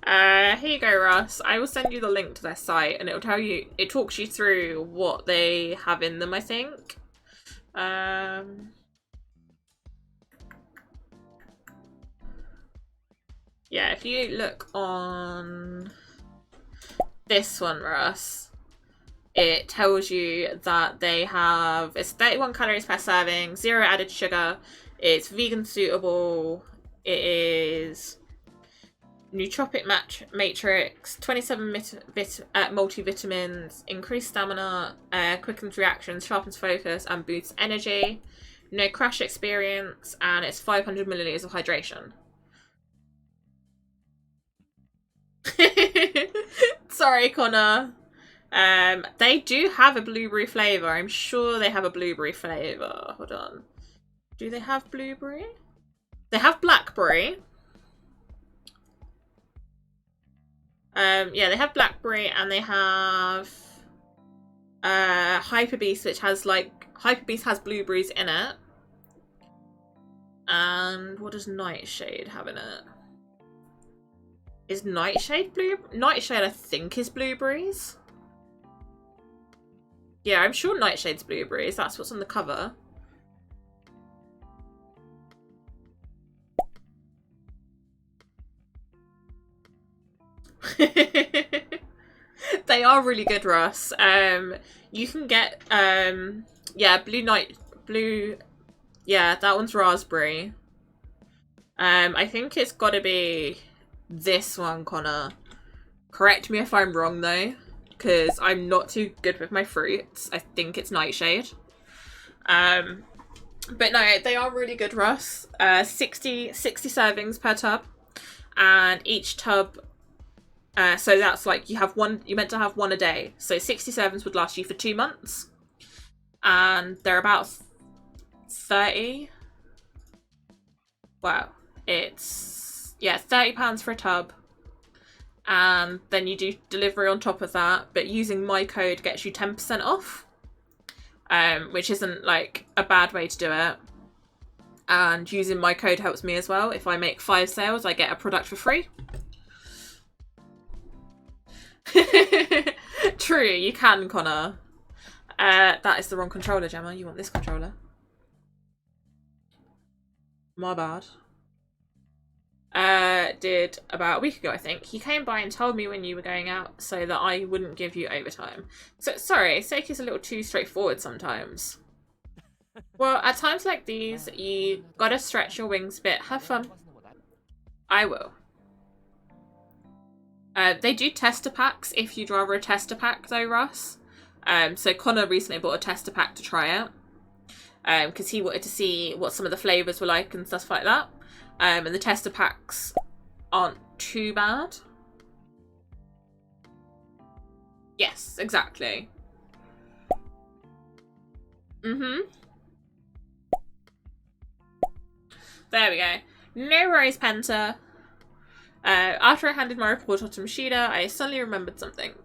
A: Here you go, Russ. I will send you the link to their site and it'll tell you, it talks you through what they have in them, I think. Yeah, if you look on this one, Russ, it tells you that they have, it's 31 calories per serving, 0 added sugar, it's vegan suitable, it is nootropic matrix, 27 multivitamins, increased stamina, quickens reactions, sharpens focus, and boosts energy. No crash experience, and it's 500 milliliters of hydration. Sorry, Connor. They do have a blueberry flavour. I'm sure they have a blueberry flavour. Hold on. Do they have blueberry? They have blackberry. Yeah, they have blackberry and they have Hyper Beast, which has Hyper Beast has blueberries in it. And what does Nightshade have in it? Is Nightshade blue? Nightshade, I think, is blueberries. Yeah, I'm sure Nightshade's blueberries. That's what's on the cover. They are really good, Russ. You can get yeah, yeah, that one's raspberry. I think it's gotta be this one, Connor. Correct me if I'm wrong though, because I'm not too good with my fruits. I think it's Nightshade. But no, they are really good, Russ. 60 servings per tub, and each tub, so that's like you're meant to have one a day. So 60 servings would last you for 2 months, and they're about 30. Wow, it's £30 for a tub, and then you do delivery on top of that. But using my code gets you 10% off. Which isn't like a bad way to do it. And using my code helps me as well. If I make 5 sales, I get a product for free. True, you can, Connor. That is the wrong controller, Gemma. You want this controller. My bad. Did about a week ago, I think. He came by and told me when you were going out so that I wouldn't give you overtime. So, sorry, Seiki's a little too straightforward sometimes. Well, at times like these, you gotta stretch your wings a bit. Have fun. I will. They do tester packs if you'd rather a tester pack though, Russ. So Connor recently bought a tester pack to try it. Because he wanted to see what some of the flavours were like and stuff like that. And the tester packs aren't too bad. Yes, exactly. There we go. No worries, Penta. After I handed my report off to Mashida, I suddenly remembered something.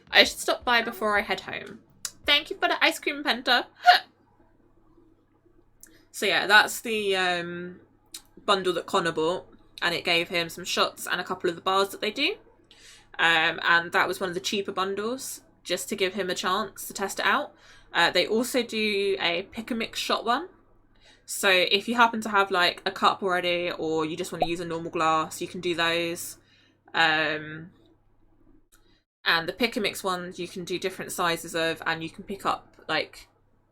A: I should stop by before I head home. Thank you for the ice cream, Penta. So yeah, that's the bundle that Connor bought, and it gave him some shots and a couple of the bars that they do. And that was one of the cheaper bundles, just to give him a chance to test it out. They also do a pick and mix shot one. So if you happen to have like a cup already, or you just want to use a normal glass, you can do those. And the pick and mix ones you can do different sizes of, and you can pick up like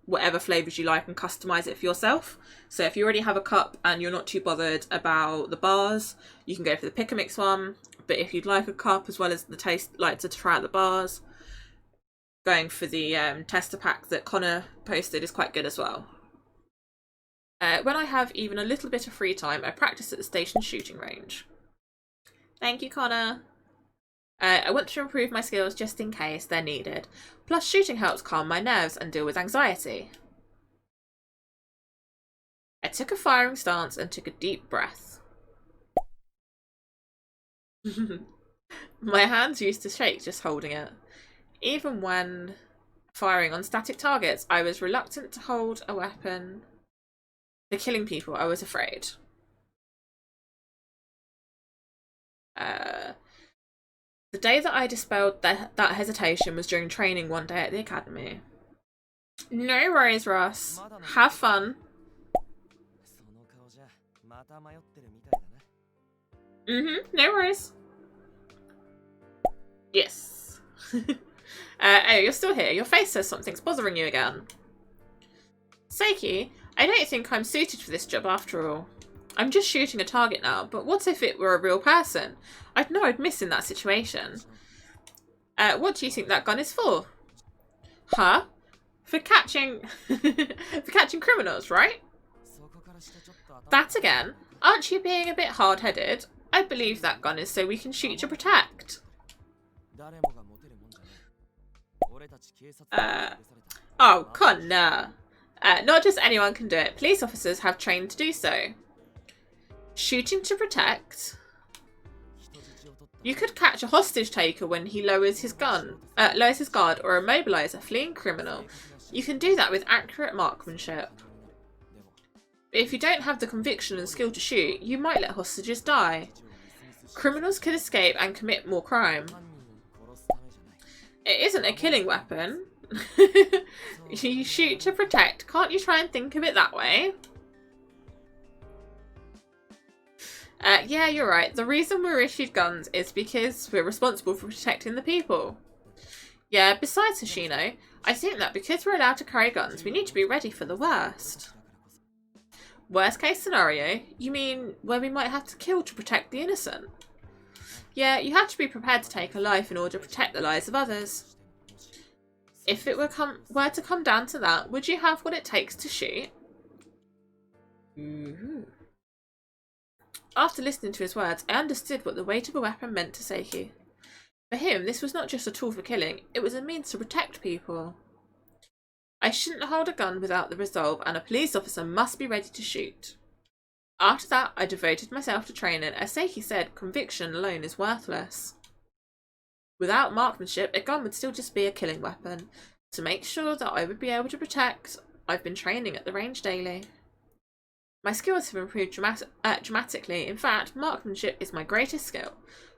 A: whatever flavours you like and customise it for yourself. So if you already have a cup and you're not too bothered about the bars, you can go for the pick and mix one. But if you'd like a cup as well as the taste, like to try out the bars, going for the tester pack that Connor posted is quite good as well. When I have even a little bit of free time, I practice at the station shooting range. Thank you, Connor. I want to improve my skills just in case they're needed. Plus, shooting helps calm my nerves and deal with anxiety. I took a firing stance and took a deep breath. My hands used to shake just holding it. Even when firing on static targets. I was reluctant to hold a weapon. For killing people, I was afraid. The day that I dispelled that hesitation was during training one day at the academy. No worries, Ross. Have fun. No worries. Yes. Oh, you're still here. Your face says something's bothering you again. Seiki, I don't think I'm suited for this job after all. I'm just shooting a target now, but what if it were a real person? I'd know I'd miss in that situation. What do you think that gun is for? Huh? For catching... for catching criminals, right? That again? Aren't you being a bit hard-headed? I believe that gun is so we can shoot to protect. Oh, Connor. Not just anyone can do it. Police officers have trained to do so. Shooting to protect? You could catch a hostage taker when he lowers his guard, or immobilize a fleeing criminal. You can do that with accurate marksmanship. But if you don't have the conviction and skill to shoot, you might let hostages die. Criminals could escape and commit more crime. It isn't a killing weapon. You shoot to protect. Can't you try and think of it that way? Yeah, you're right. The reason we're issued guns is because we're responsible for protecting the people. Yeah, besides, Hoshino, I think that because we're allowed to carry guns, we need to be ready for the worst. Worst case scenario? You mean where we might have to kill to protect the innocent? Yeah, you have to be prepared to take a life in order to protect the lives of others. If it were to come down to that, would you have what it takes to shoot? After listening to his words, I understood what the weight of a weapon meant to Seiki. For him, this was not just a tool for killing, it was a means to protect people. I shouldn't hold a gun without the resolve, and a police officer must be ready to shoot. After that, I devoted myself to training. As Seiki said, conviction alone is worthless. Without marksmanship, a gun would still just be a killing weapon. To make sure that I would be able to protect, I've been training at the range daily. My skills have improved dramatically. In fact, marksmanship is my greatest skill.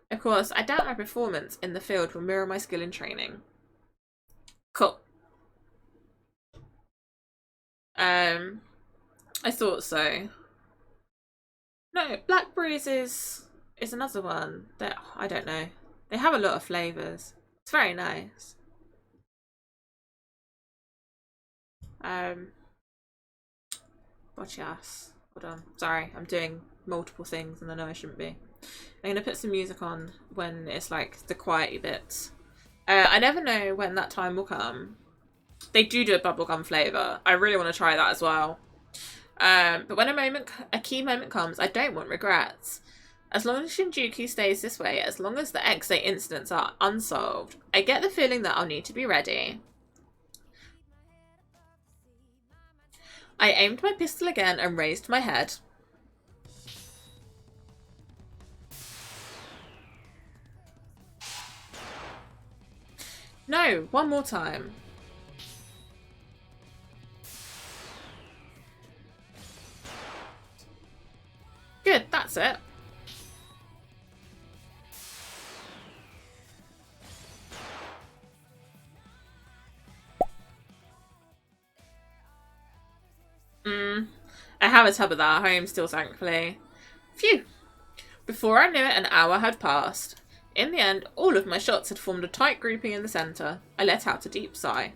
A: Of course, I doubt my performance in the field will mirror my skill in training. Cool. I thought so. No, Blackberries is another one that I don't know. They have a lot of flavours. It's very nice. Botchas. Hold on. Sorry, I'm doing multiple things and I know I shouldn't be. I'm gonna put some music on when it's like the quiety bits. I never know when that time will come. They do a bubblegum flavour. I really want to try that as well. But when a key moment comes, I don't want regrets. As long as Shinjuku stays this way, as long as the X8 incidents are unsolved, I get the feeling that I'll need to be ready. I aimed my pistol again and raised my head. No, one more time. Good, that's it. I have a tub of that at home still, thankfully. Phew. Before I knew it, an hour had passed. In the end, all of my shots had formed a tight grouping in the centre. I let out a deep sigh.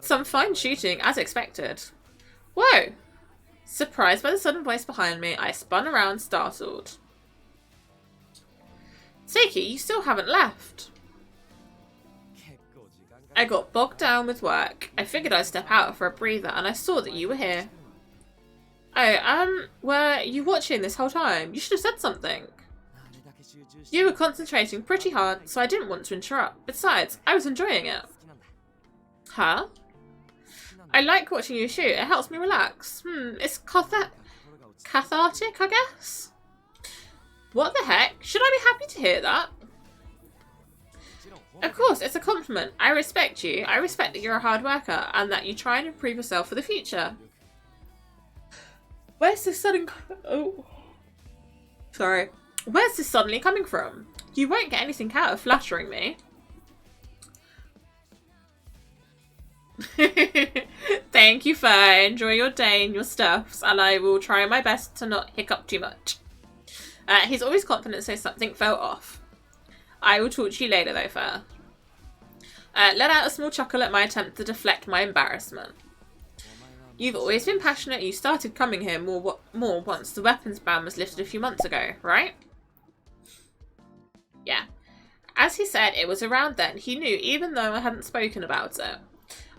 A: Some fine shooting, as expected. Whoa! Surprised by the sudden voice behind me, I spun around, startled. Seiki, you still haven't left. I got bogged down with work. I figured I'd step out for a breather, and I saw that you were here. Oh, were you watching this whole time? You should have said something. You were concentrating pretty hard, so I didn't want to interrupt. Besides, I was enjoying it. Huh? I like watching you shoot. It helps me relax. It's cathartic, I guess? What the heck? Should I be happy to hear that? Of course, it's a compliment. I respect you. I respect that you're a hard worker and that you try and improve yourself for the future. Where's this sudden... Oh. Sorry. Where's this suddenly coming from? You won't get anything out of flattering me. Thank you, Fur. Enjoy your day and your stuffs, and I will try my best to not hiccup too much. He's always confident, so something fell off. I will talk to you later, though, Fur. Let out a small chuckle at my attempt to deflect my embarrassment. You've always been passionate. You started coming here more once the weapons ban was lifted a few months ago, right? Yeah. As he said, it was around then. He knew, even though I hadn't spoken about it.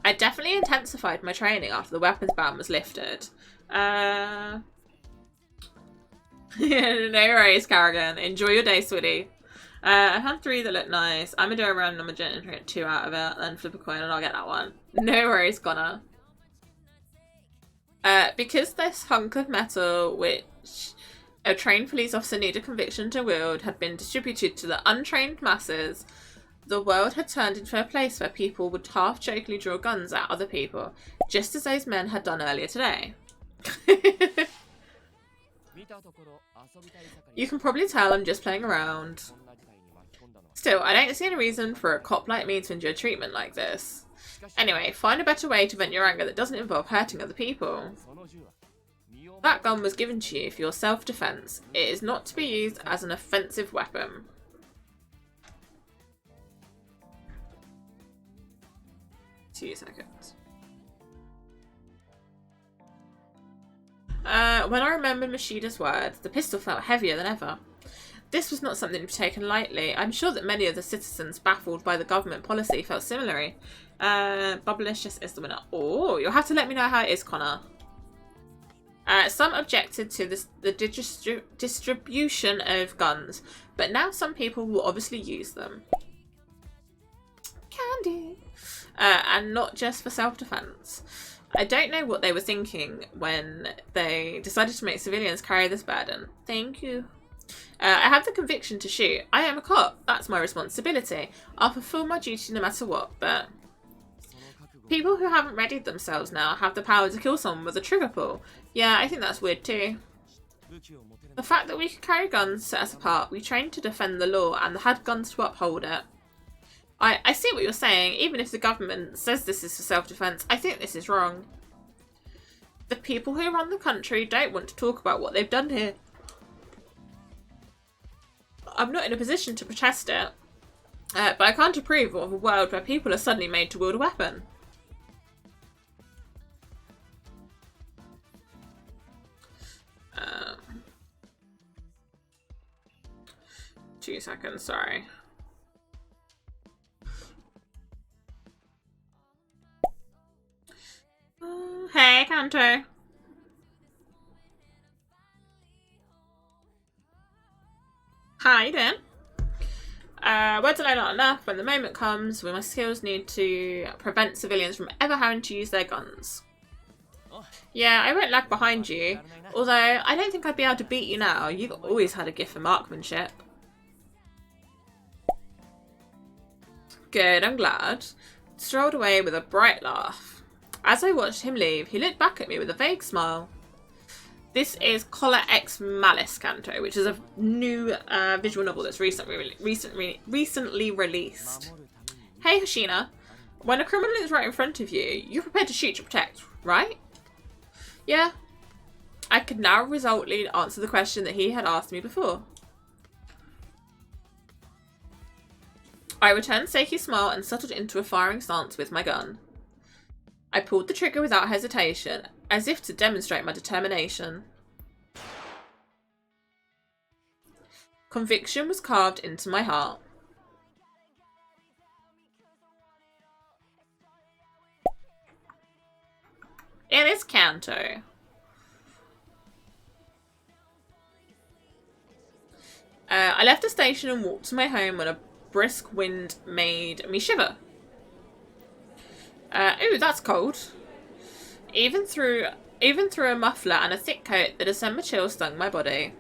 A: I definitely intensified my training after the weapons ban was lifted. No worries, Carrigan. Enjoy your day, sweetie. I had 3 that look nice. I'm gonna do a random number generator, get 2 out of it, then flip a coin and I'll get that one. No worries, Connor. Because this hunk of metal, which a trained police officer needed conviction to wield, had been distributed to the untrained masses, the world had turned into a place where people would half-jokingly draw guns at other people, just as those men had done earlier today. You can probably tell I'm just playing around. Still, I don't see any reason for a cop like me to endure treatment like this. Anyway, find a better way to vent your anger that doesn't involve hurting other people. That gun was given to you for your self-defense. It is not to be used as an offensive weapon. Two seconds. When I remembered Mashida's words, the pistol felt heavier than ever. This was not something to be taken lightly. I'm sure that many of the citizens baffled by the government policy felt similarly. Bubblicious is the winner. Oh, you'll have to let me know how it is, Connor. Some objected to the distribution of guns, but now some people will obviously use them. Candy! And not just for self-defense. I don't know what they were thinking when they decided to make civilians carry this burden. Thank you. I have the conviction to shoot. I am a cop. That's my responsibility. I'll fulfill my duty no matter what, but... People who haven't readied themselves now have the power to kill someone with a trigger pull. Yeah, I think that's weird too. The fact that we can carry guns set us apart. We trained to defend the law and had guns to uphold it. I see what you're saying. Even if the government says this is for self-defense, I think this is wrong. The people who run the country don't want to talk about what they've done here. I'm not in a position to protest it, but I can't approve of a world where people are suddenly made to wield a weapon. Two seconds, sorry. Hey, Kanto. How you doing? Words alone aren't enough. When the moment comes, when my skills need to prevent civilians from ever having to use their guns. Yeah, I won't lag behind you. Although, I don't think I'd be able to beat you now. You've always had a gift for marksmanship. Good, I'm glad. Strolled away with a bright laugh. As I watched him leave, he looked back at me with a vague smile. This is collarxmalice, Kanto, which is a new visual novel that's recently released. Hey, Hoshina. When a criminal is right in front of you, you're prepared to shoot to protect, right? Yeah. I could now resolutely answer the question that he had asked me before. I returned Seiki's smile and settled into a firing stance with my gun. I pulled the trigger without hesitation, as if to demonstrate my determination. Conviction was carved into my heart. It is Kanto. I left the station and walked to my home when a brisk wind made me shiver. Ooh, that's cold. Even through a muffler and a thick coat, the December chill stung my body.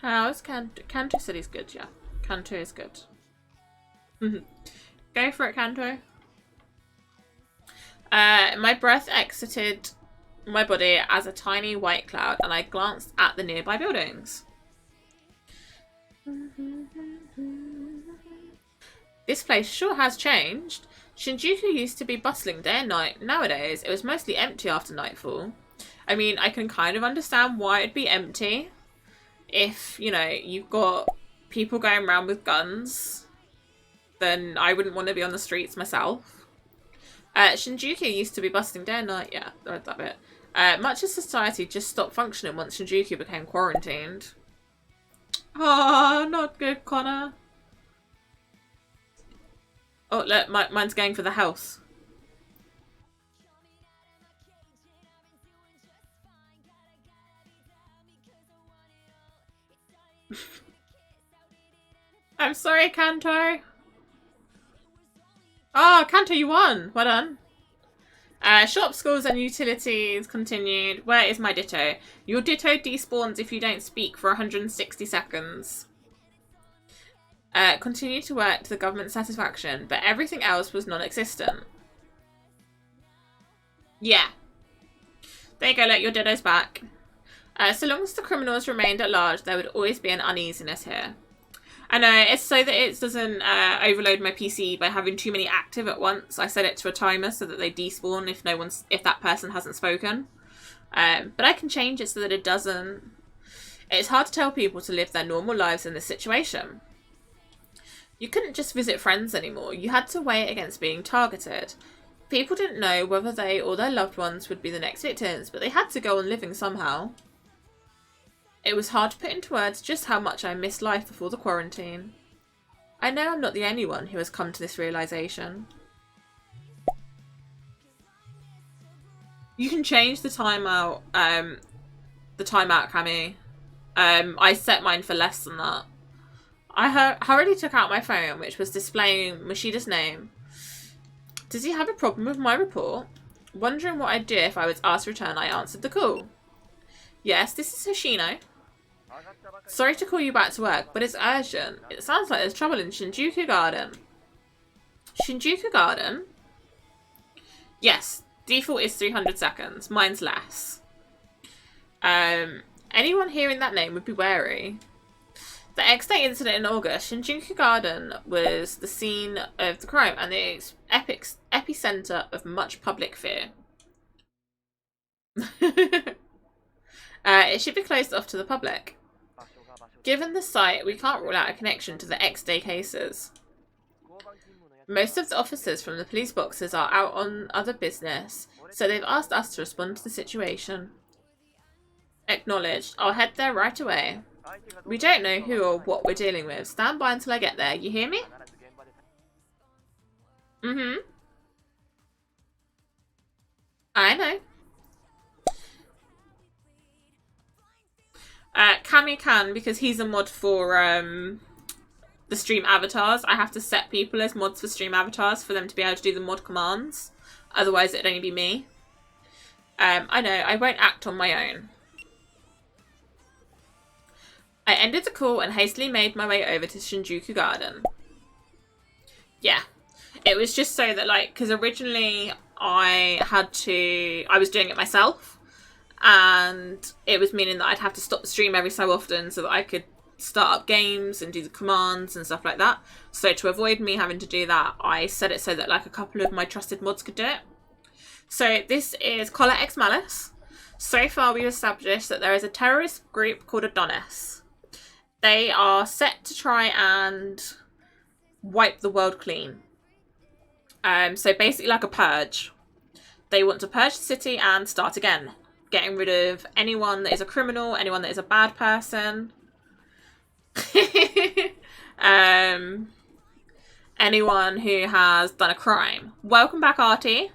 A: How's Kanto? Kanto said he's good, yeah. Kanto is good. Go for it, Kanto. My breath exited my body as a tiny white cloud, and I glanced at the nearby buildings. This place sure has changed. Shinjuku used to be bustling day and night. Nowadays, it was mostly empty after nightfall. I mean, I can kind of understand why it'd be empty. If, you know, you've got people going around with guns, then I wouldn't want to be on the streets myself. Shinjuku used to be bustling day and night. Yeah, I read that bit. Much of society just stopped functioning once Shinjuku became quarantined. Ah, not good, Connor. Oh, look, mine's going for the house. I'm sorry, Kanto. Oh, Kanto, you won. Well done. Shop, schools, and utilities continued. Where is my Ditto? Your Ditto despawns if you don't speak for 160 seconds. Continue to work to the government's satisfaction, but everything else was non-existent. Yeah. There you go, look, your Ditto's back. So long as the criminals remained at large, there would always be an uneasiness here. I know, it's so that it doesn't overload my PC by having too many active at once. I set it to a timer so that they despawn if that person hasn't spoken. But I can change it so that it doesn't. It's hard to tell people to live their normal lives in this situation. You couldn't just visit friends anymore. You had to weigh it against being targeted. People didn't know whether they or their loved ones would be the next victims, but they had to go on living somehow. It was hard to put into words just how much I missed life before the quarantine. I know I'm not the only one who has come to this realisation. You can change the timeout, Cammy. I set mine for less than that. I hurriedly took out my phone, which was displaying Mashida's name. Does he have a problem with my report? Wondering what I'd do if I was asked to return, I answered the call. Yes, this is Hoshino. Sorry to call you back to work, but it's urgent. It sounds like there's trouble in Shinjuku Garden. Shinjuku Garden? Yes, default is 300 seconds. Mine's less. Anyone hearing that name would be wary. The X-Day incident in August, Shinjuku Garden was the scene of the crime and the epicenter of much public fear. It should be closed off to the public. Given the site, we can't rule out a connection to the X-Day cases. Most of the officers from the police boxes are out on other business, so they've asked us to respond to the situation. Acknowledged. I'll head there right away. We don't know who or what we're dealing with. Stand by until I get there. You hear me? Mm-hmm. I know. Cammy can, because he's a mod for the stream avatars. I have to set people as mods for stream avatars for them to be able to do the mod commands. Otherwise, it'd only be me. I know, I won't act on my own. I ended the call and hastily made my way over to Shinjuku Garden. Yeah. It was just so that, like, because originally I was doing it myself. And it was meaning that I'd have to stop the stream every so often so that I could start up games and do the commands and stuff like that. So to avoid me having to do that, I set it so that like a couple of my trusted mods could do it. So this is collarxmalice. So far we've established that there is a terrorist group called Adonis. They are set to try and wipe the world clean. So basically like a purge. They want to purge the city and start again. Getting rid of anyone that is a criminal, anyone that is a bad person. Anyone who has done a crime. Welcome back, Artie.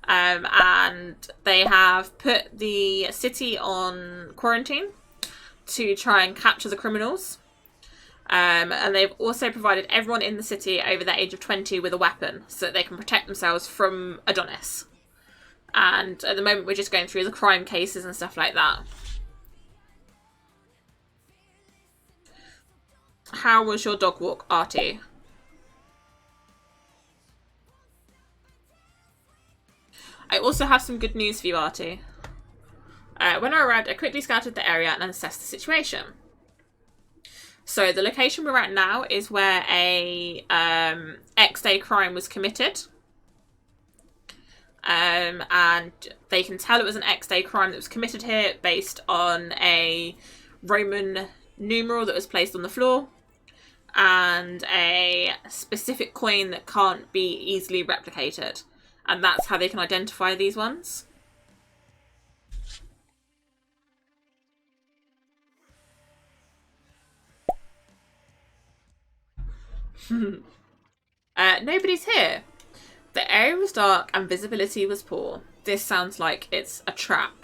A: And they have put the city on quarantine to try and capture the criminals. And they've also provided everyone in the city over the age of 20 with a weapon so that they can protect themselves from Adonis. And at the moment, we're just going through the crime cases and stuff like that. How was your dog walk, Artie? I also have some good news for you, Artie. When I arrived, I quickly scouted the area and assessed the situation. So the location we're at now is where a X-Day crime was committed. And they can tell it was an X-Day crime that was committed here based on a Roman numeral that was placed on the floor and a specific coin that can't be easily replicated. And that's how they can identify these ones. Nobody's here. The area was dark and visibility was poor. This sounds like it's a trap.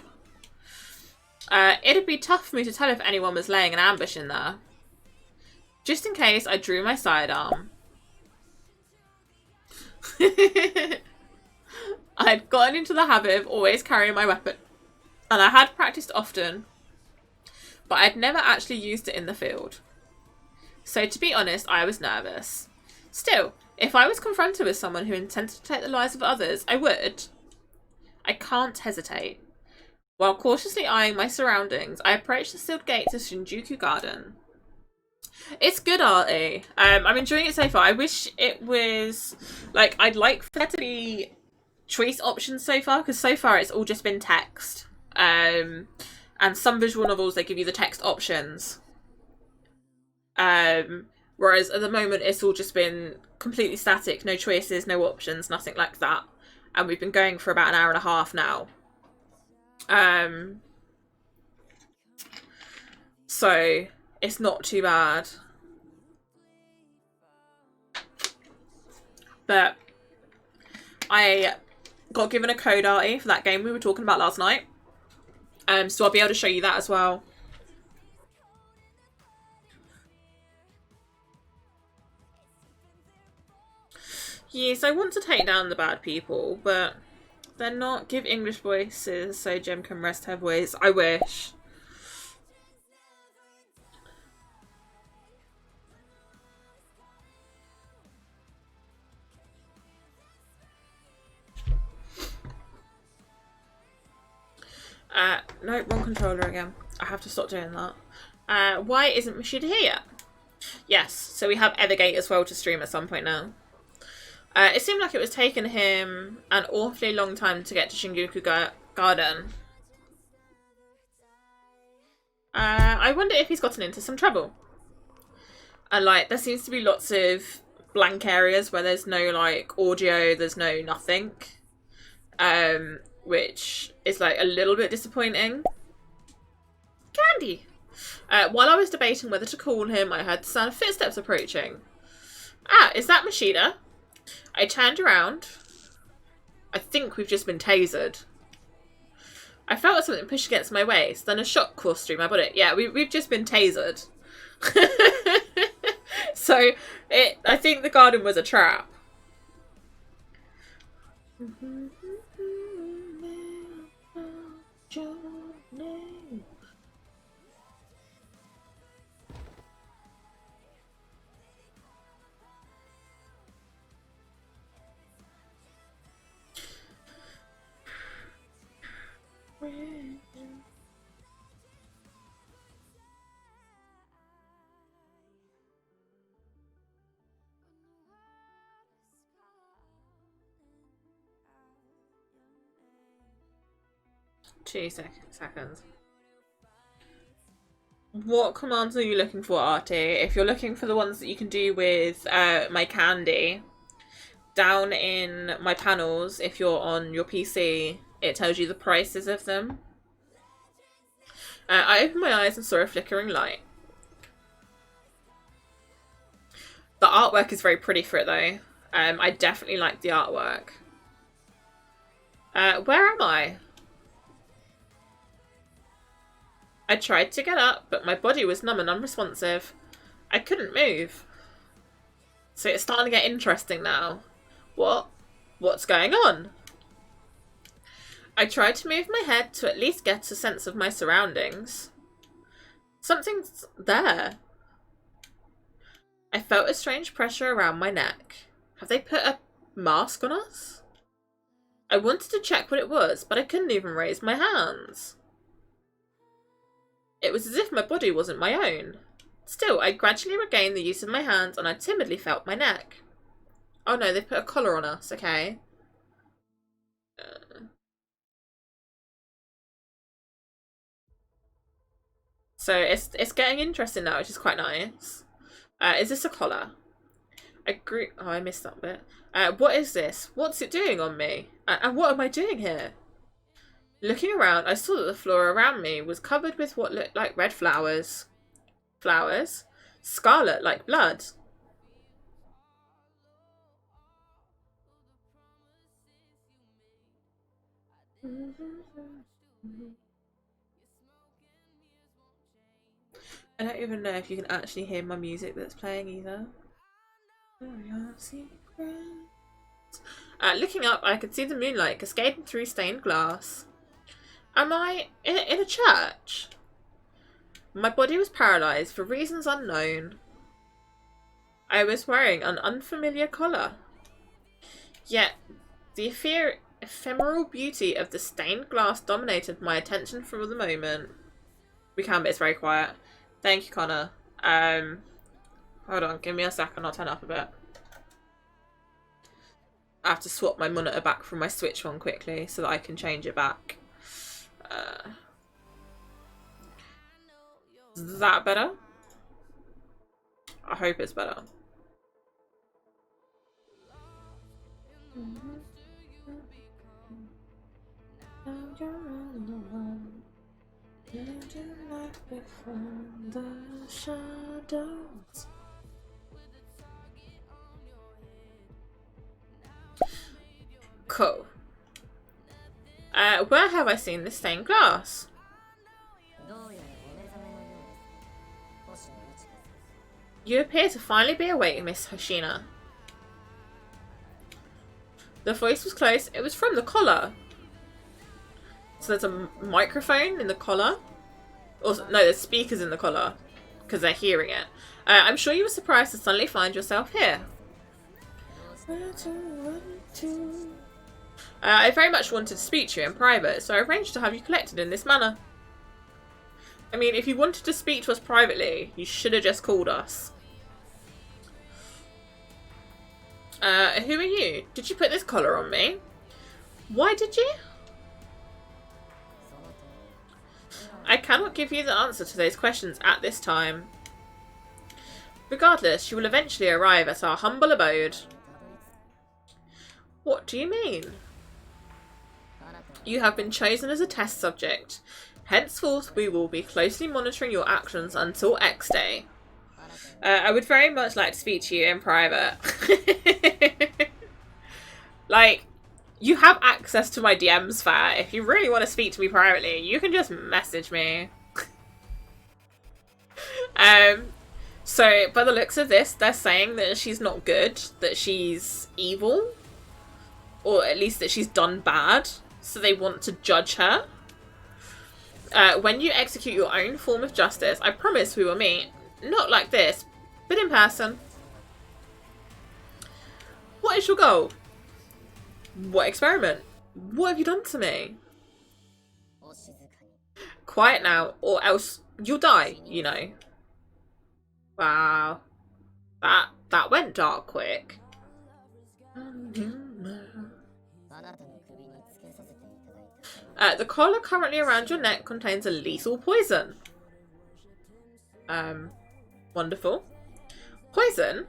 A: It'd be tough for me to tell if anyone was laying an ambush in there. Just in case, I drew my sidearm. I'd gotten into the habit of always carrying my weapon, and I had practiced often, but I'd never actually used it in the field. So to be honest, I was nervous. Still, if I was confronted with someone who intended to take the lives of others, I would. I can't hesitate. While cautiously eyeing my surroundings, I approached the sealed gates of Shinjuku Garden. It's good, Artie. I'm enjoying it so far. I wish it was... like, I'd like for there to be choice options so far, because so far it's all just been text. And some visual novels, they give you the text options. Whereas at the moment, it's all just been completely static, no choices, no options, nothing like that. And we've been going for about an hour and a half now. So it's not too bad. But I got given a code, Artie, for that game we were talking about last night. So I'll be able to show you that as well. Yes, I want to take down the bad people, but they're not. Give English voices so Jem can rest her voice. I wish. No, wrong controller again. I have to stop doing that. Why isn't Mashida here yet? Yes, so we have Evergate as well to stream at some point now. It seemed like it was taking him an awfully long time to get to Shinjuku Garden. I wonder if he's gotten into some trouble. And, like, there seems to be lots of blank areas where there's no, like, audio, there's no nothing. Which is, like, a little bit disappointing. Candy! While I was debating whether to call him, I heard the sound of footsteps approaching. Ah, is that Mashida? I turned around. I think we've just been tasered. I felt something push against my waist, then a shock coursed through my body. Yeah, we've just been tasered. So, I think the garden was a trap. Two seconds. What commands are you looking for, Artie? If you're looking for the ones that you can do with my candy, down in my panels, if you're on your PC, it tells you the prices of them. I opened my eyes and saw a flickering light. The artwork is very pretty for it, though. I definitely like the artwork. Where am I? I tried to get up, but my body was numb and unresponsive. I couldn't move. So it's starting to get interesting now. What's going on? I tried to move my head to at least get a sense of my surroundings. Something's there. I felt a strange pressure around my neck. Have they put a mask on us? I wanted to check what it was, but I couldn't even raise my hands. It was as if my body wasn't my own. Still, I gradually regained the use of my hands and I timidly felt my neck. Oh no, they put a collar on us, okay. So it's getting interesting now, which is quite nice. Is this a collar? Oh, I missed that bit. What is this? What's it doing on me? And what am I doing here? Looking around, I saw that the floor around me was covered with what looked like red flowers. Flowers? Scarlet, like blood. I don't even know if you can actually hear my music that's playing either. Looking up, I could see the moonlight cascading through stained glass. Am I in a church? My body was paralysed for reasons unknown. I was wearing an unfamiliar collar. Yet, the ephemeral beauty of the stained glass dominated my attention for the moment. We can, but it's very quiet. Thank you, Connor. Hold on, give me a second, I'll turn up a bit. I have to swap my monitor back from my Switch one quickly so that I can change it back. Is that better? I hope it's better. Cool. Where have I seen this stained glass? You appear to finally be awake, Miss Hoshina. The voice was close. It was from the collar. So there's a microphone in the collar. Or no, there's speakers in the collar. Because they're hearing it. I'm sure you were surprised to suddenly find yourself here. I very much wanted to speak to you in private, so I arranged to have you collected in this manner. I mean, if you wanted to speak to us privately, you should have just called us. Who are you? Did you put this collar on me? Why did you? I cannot give you the answer to those questions at this time. Regardless, you will eventually arrive at our humble abode. What do you mean? You have been chosen as a test subject. Henceforth, we will be closely monitoring your actions until X Day. I would very much like to speak to you in private. Like, you have access to my DMs, Fair. If you really want to speak to me privately, you can just message me. So, by the looks of this, they're saying that she's not good, that she's evil, or at least that she's done bad, so they want to judge her. When you execute your own form of justice, I promise we will meet. Not like this, but in person. What is your goal? What experiment? What have you done to me? Quiet now, or else you'll die, you know. Wow. That went dark quick. The collar currently around your neck contains a lethal poison. Wonderful. Poison?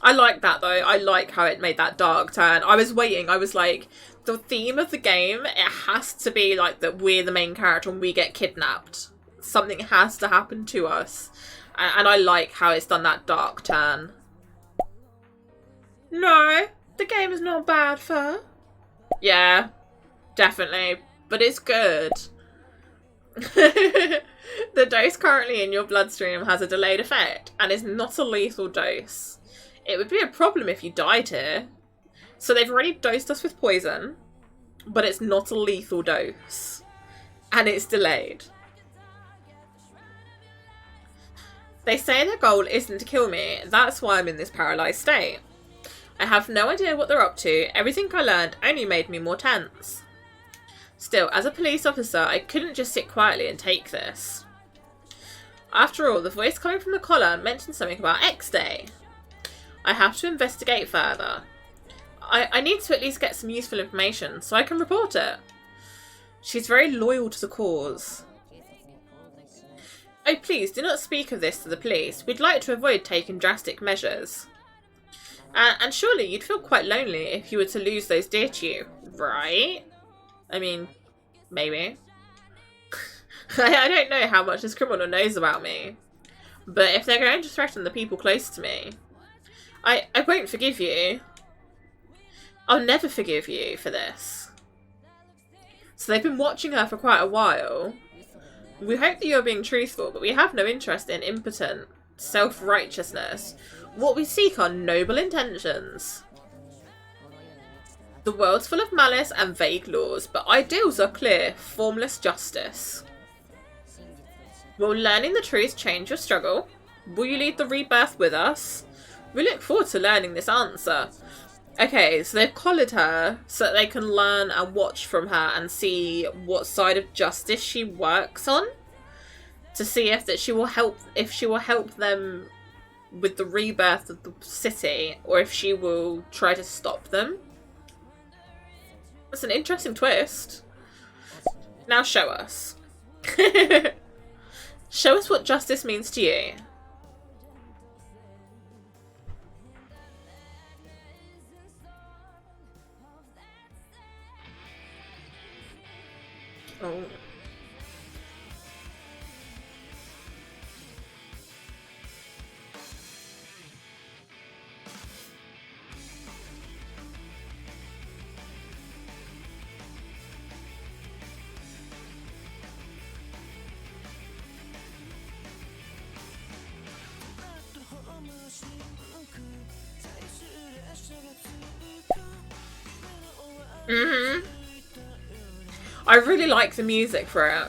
A: I like that though. I like how it made that dark turn. I was waiting. I was like, the theme of the game, it has to be like that we're the main character and we get kidnapped. Something has to happen to us. And I like how it's done that dark turn. No, the game is not bad, Fur. Yeah, definitely. But it's good. The dose currently in your bloodstream has a delayed effect and is not a lethal dose. It would be a problem if you died here. So they've already dosed us with poison. but it's not a lethal dose. And it's delayed. They say their goal isn't to kill me, that's why I'm in this paralysed state. I have no idea what they're up to, everything I learned only made me more tense. Still, as a police officer, I couldn't just sit quietly and take this. After all, the voice coming from the collar mentioned something about X Day. I have to investigate further. I need to at least get some useful information so I can report it. She's very loyal to the cause. Oh, please do not speak of this to the police. We'd like to avoid taking drastic measures. And surely you'd feel quite lonely if you were to lose those dear to you, right? I mean, maybe. I don't know how much this criminal knows about me. But if they're going to threaten the people close to me, I won't forgive you. I'll never forgive you for this. So they've been watching her for quite a while. We hope that you're being truthful, but we have no interest in impotent self-righteousness. What we seek are noble intentions. The world's full of malice and vague laws, but ideals are clear, formless justice. Will learning the truth change your struggle? Will you lead the rebirth with us? We look forward to learning this answer. Okay, so they've collared her so that they can learn and watch from her and see what side of justice she works on, to see if she will help them with the rebirth of the city, or if she will try to stop them. That's an interesting twist. Now show us. Show us what justice means to you. Oh. Mm-hmm. I really like the music for it.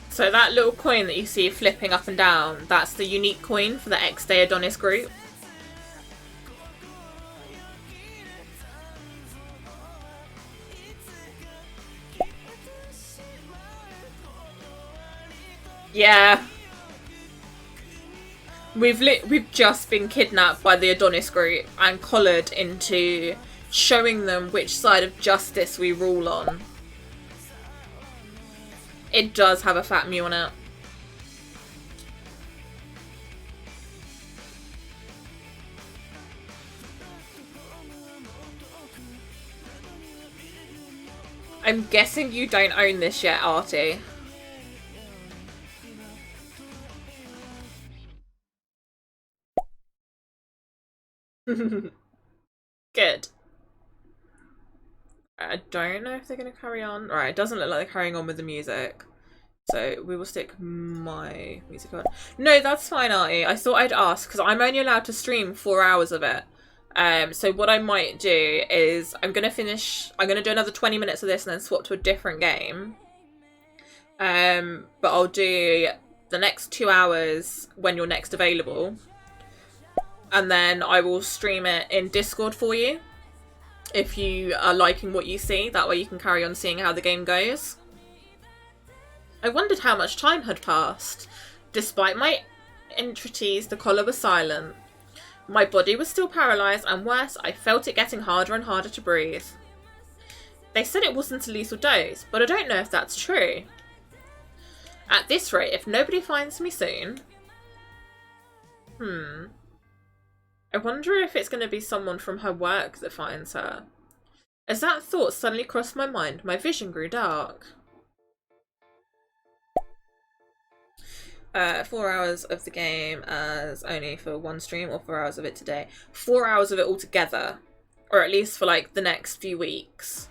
A: So that little coin that you see flipping up and down, that's the unique coin for the X-Day Adonis group. Yeah. We've just been kidnapped by the Adonis group and collared into showing them which side of justice we rule on. It does have a fat mew on it. I'm guessing you don't own this yet, Artie. Good. I don't know if they're going to carry on. Right, it doesn't look like they're carrying on with the music. So we will stick my music on. No, that's fine, Artie. I thought I'd ask, because I'm only allowed to stream 4 hours of it. So what I might do is I'm going to do another 20 minutes of this and then swap to a different game. But I'll do the next 2 hours when you're next available. And then I will stream it in Discord for you. If you are liking what you see, that way you can carry on seeing how the game goes. I wondered how much time had passed. Despite my entreaties, the collar was silent. My body was still paralysed, and worse, I felt it getting harder and harder to breathe. They said it wasn't a lethal dose, but I don't know if that's true. At this rate, if nobody finds me soon... I wonder if it's going to be someone from her work that finds her. As that thought suddenly crossed my mind, my vision grew dark. 4 hours of the game as only for one stream, or 4 hours of it today? 4 hours of it altogether. or at least for like the next few weeks,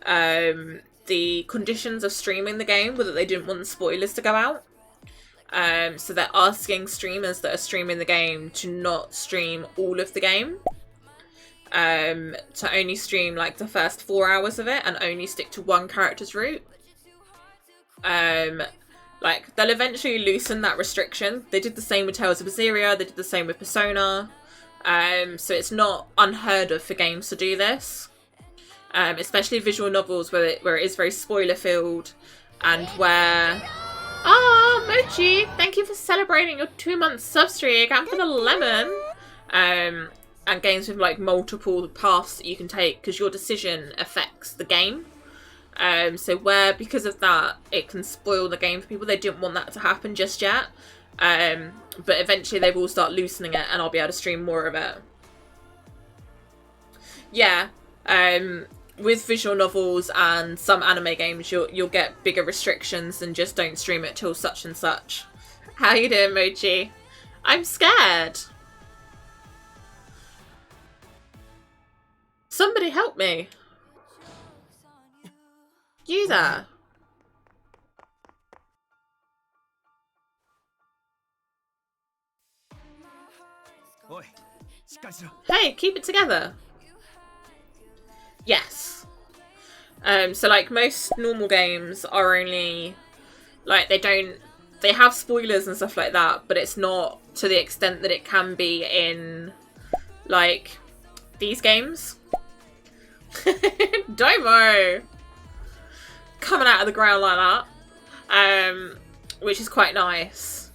A: the conditions of streaming the game were that they didn't want spoilers to go out. So they're asking streamers that are streaming the game to not stream all of the game. To only stream like the first 4 hours of it and only stick to one character's route. Like, they'll eventually loosen that restriction. They did the same with Tales of Berseria, they did the same with Persona. So it's not unheard of for games to do this. Especially visual novels where it is very spoiler-filled and where... Oh, Mochi! Thank you for celebrating your 2-month sub streak and for the lemon! And games with, like, multiple paths that you can take because your decision affects the game. So where, because of that, it can spoil the game for people. They didn't want that to happen just yet. But eventually they will start loosening it and I'll be able to stream more of it. Yeah. With visual novels and some anime games, you'll get bigger restrictions than just don't stream it till such and such. How you doing, Mochi? I'm scared. Somebody help me. You there. Hey, keep it together. Yes. So like most normal games are only like they have spoilers and stuff like that, but it's not to the extent that it can be in like these games. Domo coming out of the ground like that, which is quite nice.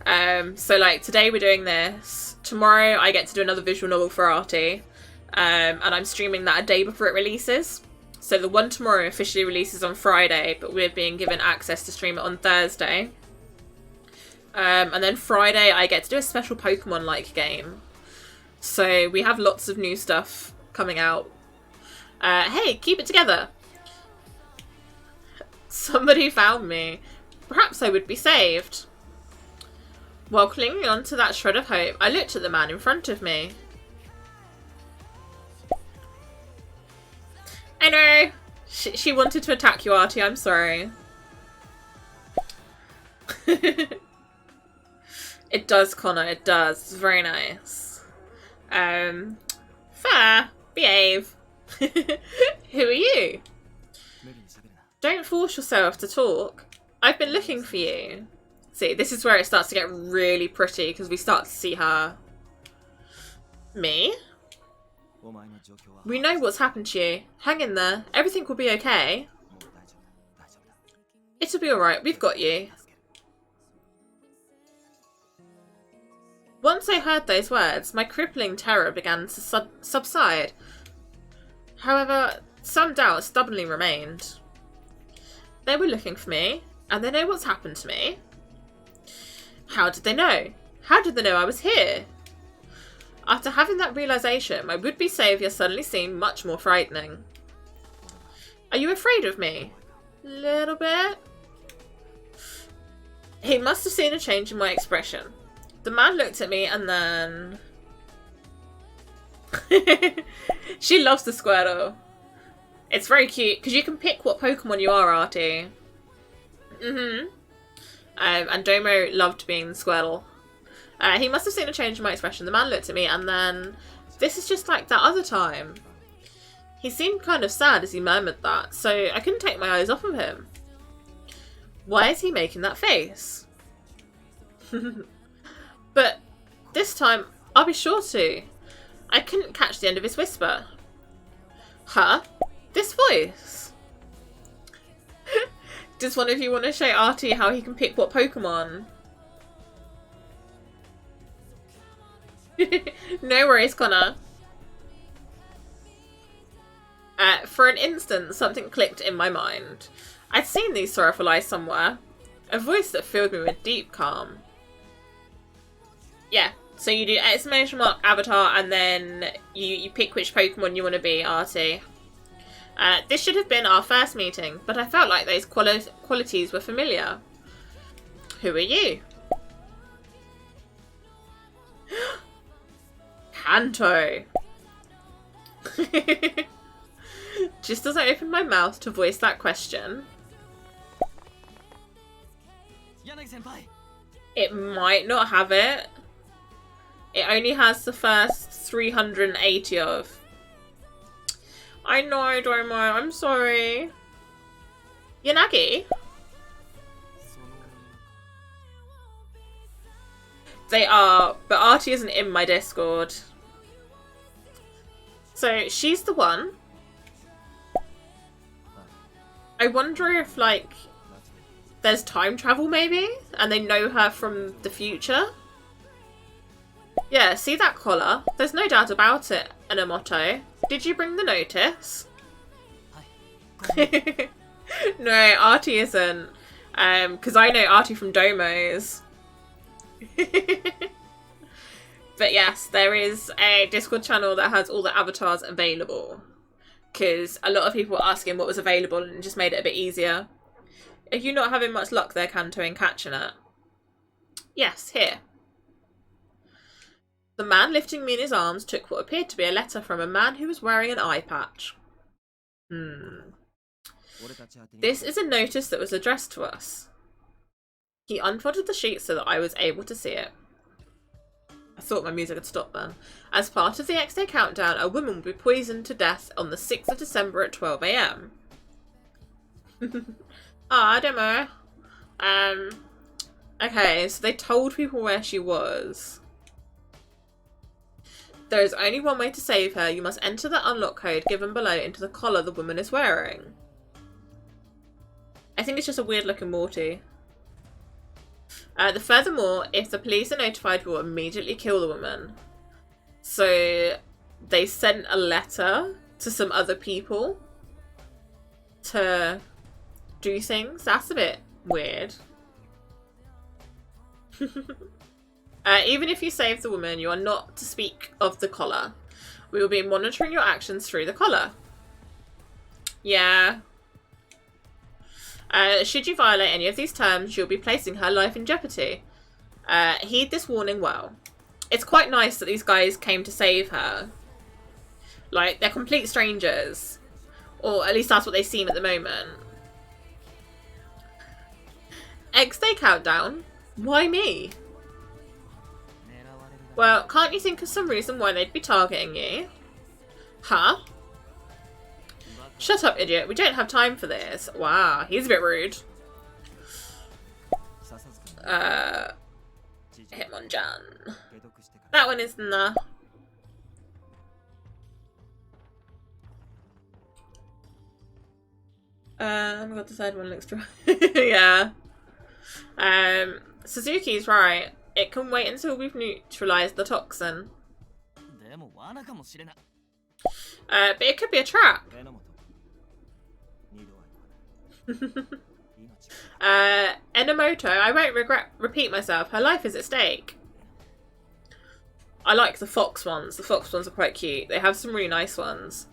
A: So like today we're doing this. Tomorrow I get to do another visual novel for Artie, and I'm streaming that a day before it releases. So the one tomorrow officially releases on Friday, but we're being given access to stream it on Thursday. And then Friday I get to do a special Pokemon-like game. So we have lots of new stuff coming out. Hey, keep it together. Somebody found me. Perhaps I would be saved. While clinging on to that shred of hope, I looked at the man in front of me. I know. She wanted to attack you, Artie. I'm sorry. It does, Connor. It does. It's very nice. Fair. Behave. Who are you? Don't force yourself to talk. I've been looking for you. See, this is where it starts to get really pretty because we start to see her. Me? We know what's happened to you. Hang in there. Everything will be okay. It'll be alright. We've got you. Once I heard those words, my crippling terror began to subside. However, some doubt stubbornly remained. They were looking for me, and they know what's happened to me. How did they know? How did they know I was here? After having that realization, my would-be saviour suddenly seemed much more frightening. Are you afraid of me? Little bit. He must have seen a change in my expression. The man looked at me and then... She loves the Squirtle. It's very cute, because you can pick what Pokemon you are, Artie. And Domo loved being the Squirtle. He must have seen a change in my expression. The man looked at me and then... This is just like that other time. He seemed kind of sad as he murmured that, so I couldn't take my eyes off of him. Why is he making that face? But this time, I'll be sure to. I couldn't catch the end of his whisper. Huh? This voice? Does one of you want to show Artie how he can pick what Pokemon? No worries, Connor. For an instant, something clicked in my mind. I'd seen these sorrowful eyes somewhere. A voice that filled me with deep calm. Yeah, so you do exclamation mark avatar and then you pick which Pokemon you want to be, Artie. This should have been our first meeting, but I felt like those qualities were familiar. Who are you? Kanto. Just as I opened my mouth to voice that question, it might not have it. It only has the first 380 of. I know, Domo, I'm sorry. Yanagi? They are, but Artie isn't in my Discord. So, she's the one. I wonder if, like, there's time travel, maybe? And they know her from the future? Yeah, see that collar? There's no doubt about it, Enomoto. Did you bring the notice? No, Artie isn't. Because I know Artie from Domos. But yes, there is a Discord channel that has all the avatars available. Because a lot of people were asking what was available and it just made it a bit easier. Are you not having much luck there, Kanto, in catching it? Yes, here. The man lifting me in his arms took what appeared to be a letter from a man who was wearing an eye patch. This is a notice that was addressed to us. He unfolded the sheet so that I was able to see it. I thought my music had stopped then. As part of the X-Day countdown, a woman will be poisoned to death on the 6th of December at 12 AM. I don't know. Okay, so they told people where she was. There is only one way to save her. You must enter the unlock code given below into the collar the woman is wearing. I think it's just a weird looking Morty. Furthermore, if the police are notified, we'll immediately kill the woman. So they sent a letter to some other people to do things. That's a bit weird. Even if you save the woman, you are not to speak of the collar. We will be monitoring your actions through the collar. Yeah. Should you violate any of these terms, you'll be placing her life in jeopardy. Heed this warning well. It's quite nice that these guys came to save her. Like, they're complete strangers. Or at least that's what they seem at the moment. X-Day countdown? Why me? Well, can't you think of some reason why they'd be targeting you? Huh? Shut up, idiot. We don't have time for this. Wow, he's a bit rude. Hitmonchan. That one is nah. Oh my god, the third one looks dry. Yeah. Suzuki's right. It can wait until we've neutralized the toxin. But it could be a trap. Enomoto, I won't repeat myself. Her life is at stake. I like the fox ones. The fox ones are quite cute. They have some really nice ones.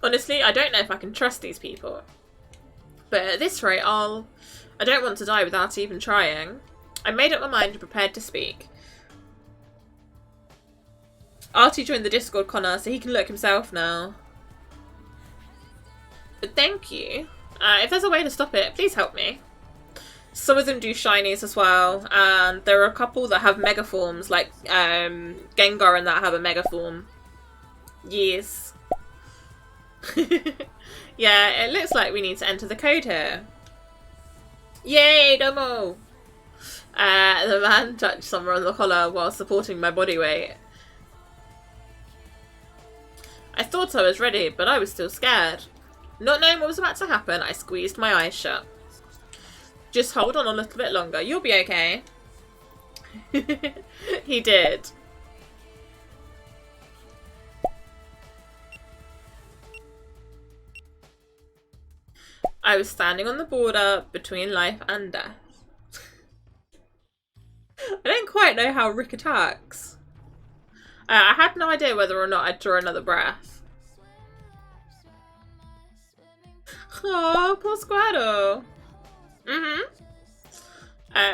A: Honestly, I don't know if I can trust these people. But at this rate, I don't want to die without even trying. I made up my mind and prepared to speak. Artie joined the Discord, Connor, so he can look himself now. But thank you. If there's a way to stop it, please help me. Some of them do shinies as well, and there are a couple that have mega forms, like Gengar and that have a mega form. Yes. Yeah, it looks like we need to enter the code here. Yay, Domo! The man touched somewhere on the collar while supporting my body weight. I thought I was ready, but I was still scared. Not knowing what was about to happen, I squeezed my eyes shut. Just hold on a little bit longer. You'll be okay. He did. I was standing on the border between life and death. I don't quite know how Rick attacks. I had no idea whether or not I'd draw another breath. Oh, poor Squirtle.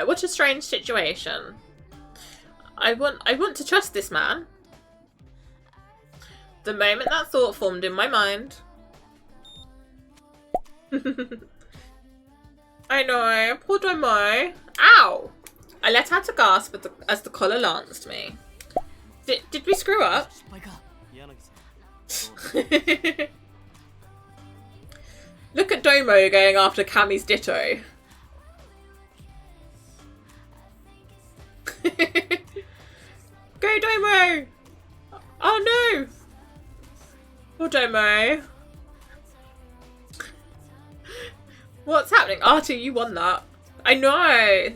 A: What a strange situation. I want to trust this man. The moment that thought formed in my mind. I know, poor Domo. Ow! I let out a gasp as the collar lanced me. Did we screw up? Look at Domo going after Kami's ditto. Go Domo! Oh no! Poor Domo. What's happening? Artie, you won that. I know!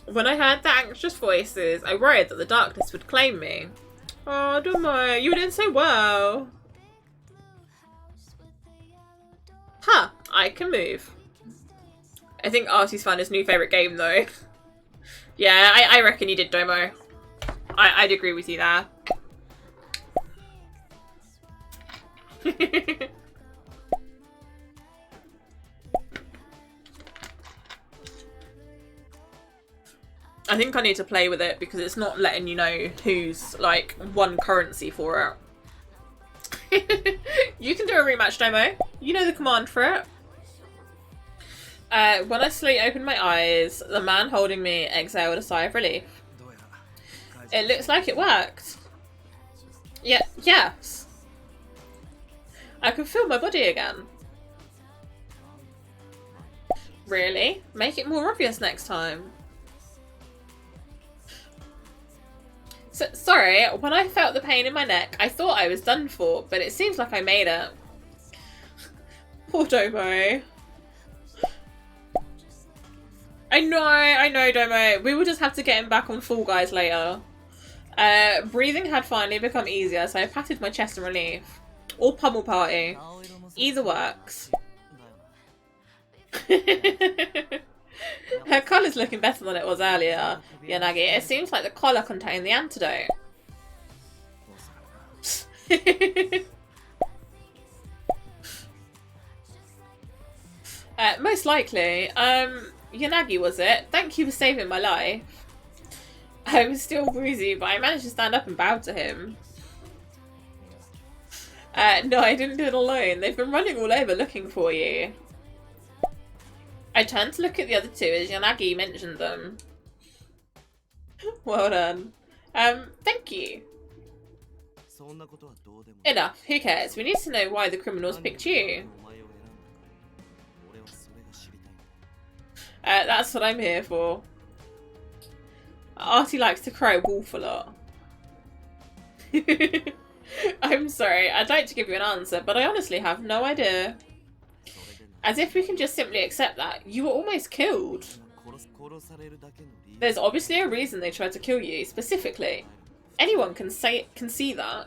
A: When I heard the anxious voices, I worried that the darkness would claim me. Oh, Domo, you were doing so well. Huh, I can move. I think Artie's found his new favourite game though. Yeah, I reckon you did, Domo. I'd agree with you there. I think I need to play with it because it's not letting you know who's like won currency for it. You can do a rematch, Domo. You know the command for it. When I slowly opened my eyes, the man holding me exhaled a sigh of relief. It looks like it worked. Yeah, yes. I can feel my body again. Really? Make it more obvious next time. So, sorry, when I felt the pain in my neck, I thought I was done for, but it seems like I made it. Poor Domo. I know, Domo. We will just have to get him back on Fall Guys later. Breathing had finally become easier, so I patted my chest in relief. Or pummel party. Either works. Her collar's looking better than it was earlier, Yanagi. It seems like the collar contained the antidote. Most likely. Yanagi, was it? Thank you for saving my life. I was still woozy, but I managed to stand up and bow to him. No, I didn't do it alone. They've been running all over looking for you. I turned to look at the other two as Yanagi mentioned them. Well done. Thank you. Enough, who cares? We need to know why the criminals picked you. That's what I'm here for. Artie likes to cry wolf a lot. I'm sorry, I'd like to give you an answer, but I honestly have no idea. As if we can just simply accept that. You were almost killed. There's obviously a reason they tried to kill you, specifically. Anyone can see that.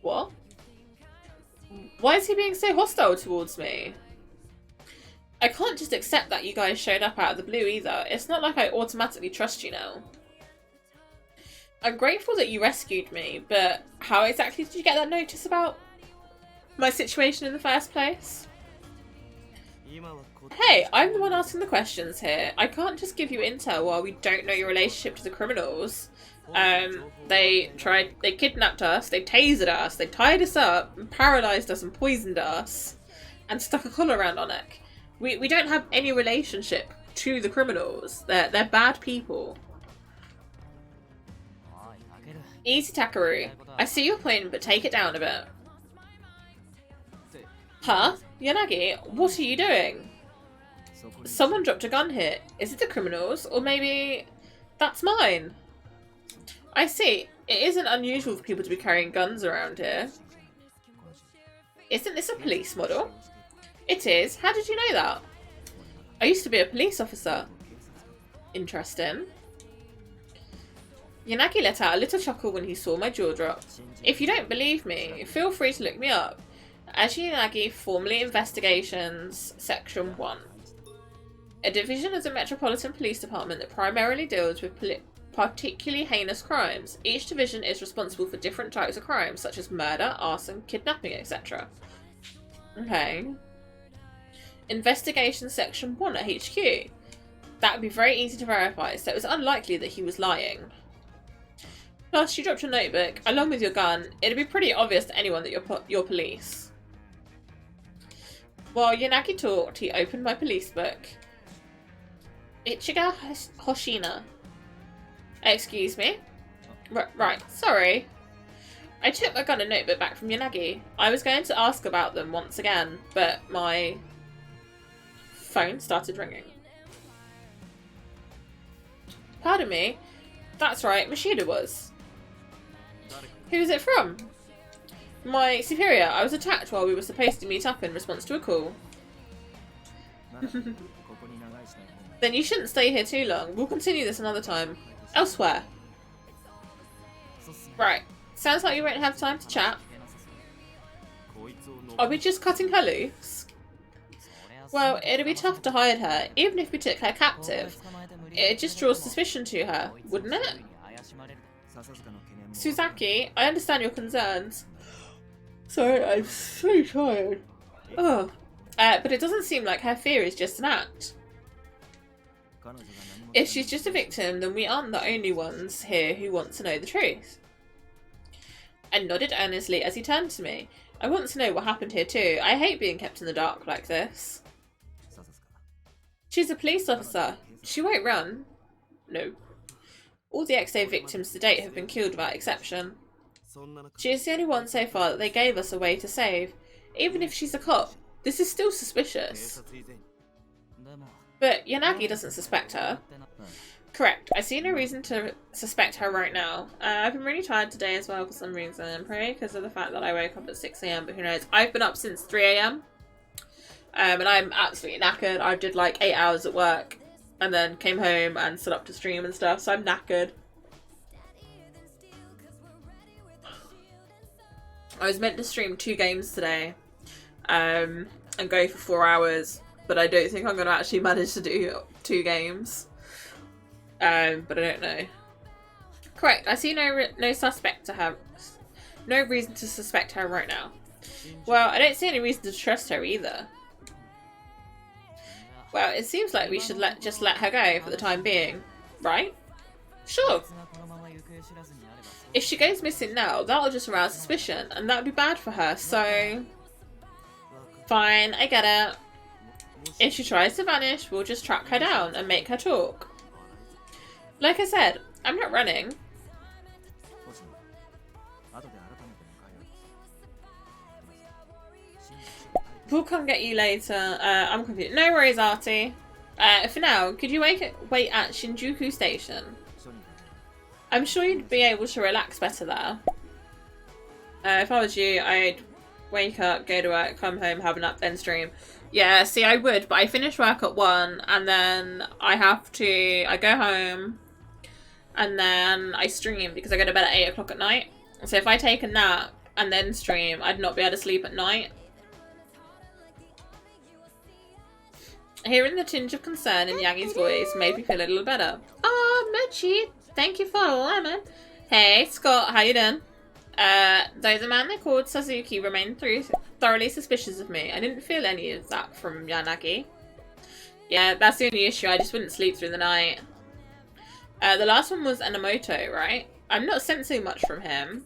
A: What? Why is he being so hostile towards me? I can't just accept that you guys showed up out of the blue either. It's not like I automatically trust you now. I'm grateful that you rescued me, but how exactly did you get that notice about my situation in the first place? Hey, I'm the one asking the questions here. I can't just give you intel while we don't know your relationship to the criminals. They kidnapped us, they tasered us, they tied us up, and paralysed us and poisoned us, and stuck a collar around our neck. We don't have any relationship to the criminals. They're bad people. Easy, Takaru. I see your point, but take it down a bit. Huh? Yanagi, what are you doing? Someone dropped a gun here. Is it the criminals? Or maybe that's mine? I see. It isn't unusual for people to be carrying guns around here. Isn't this a police model? It is. How did you know that? I used to be a police officer. Interesting. Yanagi let out a little chuckle when he saw my jaw drop. If you don't believe me, feel free to look me up. Aji Yanagi, formerly Investigations, Section 1. A division of the Metropolitan Police Department that primarily deals with particularly heinous crimes. Each division is responsible for different types of crimes, such as murder, arson, kidnapping, etc. Okay. Investigation Section 1 at HQ. That would be very easy to verify, so it was unlikely that he was lying. Plus, you dropped your notebook along with your gun. It'd be pretty obvious to anyone that you're police. While Yanagi talked, he opened my police book. Ichiga Hoshina. Excuse me? Right, sorry. I took my gun and notebook back from Yanagi. I was going to ask about them once again, but my phone started ringing. Pardon me? That's right, Mashida was. Who's it from? My superior. I was attacked while we were supposed to meet up in response to a call. Then you shouldn't stay here too long. We'll continue this another time. Elsewhere. Right. Sounds like you won't have time to chat. Are we just cutting her loose? Well, it'd be tough to hide her, even if we took her captive. It just draws suspicion to her, wouldn't it? Suzaki, I understand your concerns. Sorry, I'm so tired. Oh. But it doesn't seem like her fear is just an act. If she's just a victim, then we aren't the only ones here who want to know the truth. I nodded earnestly as he turned to me. I want to know what happened here too. I hate being kept in the dark like this. She's a police officer. She won't run. No. All the XA victims to date have been killed without exception. She is the only one so far that they gave us a way to save. Even if she's a cop, this is still suspicious. But Yanagi doesn't suspect her. Correct. I see no reason to suspect her right now. I've been really tired today as well for some reason. Probably because of the fact that I woke up at 6 AM, but who knows. I've been up since 3 AM. And I'm absolutely knackered. I did like 8 hours at work and then came home and stood up to stream and stuff, so I'm knackered. I was meant to stream 2 games today and go for 4 hours, but I don't think I'm going to actually manage to do 2 games. But I don't know. Correct. I see no suspect to her. No reason to suspect her right now. Well, I don't see any reason to trust her either. Well, it seems like we should just let her go for the time being, right? Sure. If she goes missing now, that'll just arouse suspicion, and that would be bad for her, so... Fine, I get it. If she tries to vanish, we'll just track her down and make her talk. Like I said, I'm not running. We'll come get you later. I'm confused. No worries, Artie. For now, could you wait at Shinjuku Station? I'm sure you'd be able to relax better there. If I was you, I'd wake up, go to work, come home, have a nap, then stream. Yeah, see, I would, but I finish work at 1, and then I go home, and then I stream because I go to bed at 8 o'clock at night. So if I take a nap and then stream, I'd not be able to sleep at night. Hearing the tinge of concern in Yangi's voice made me feel a little better. Oh, Mochi, thank you for the lemon. Hey, Scott, how you doing? Though the man they called Suzuki remained thoroughly suspicious of me, I didn't feel any of that from Yanagi. Yeah, that's the only issue, I just wouldn't sleep through the night. The last one was Enomoto, right? I'm not sensing much from him.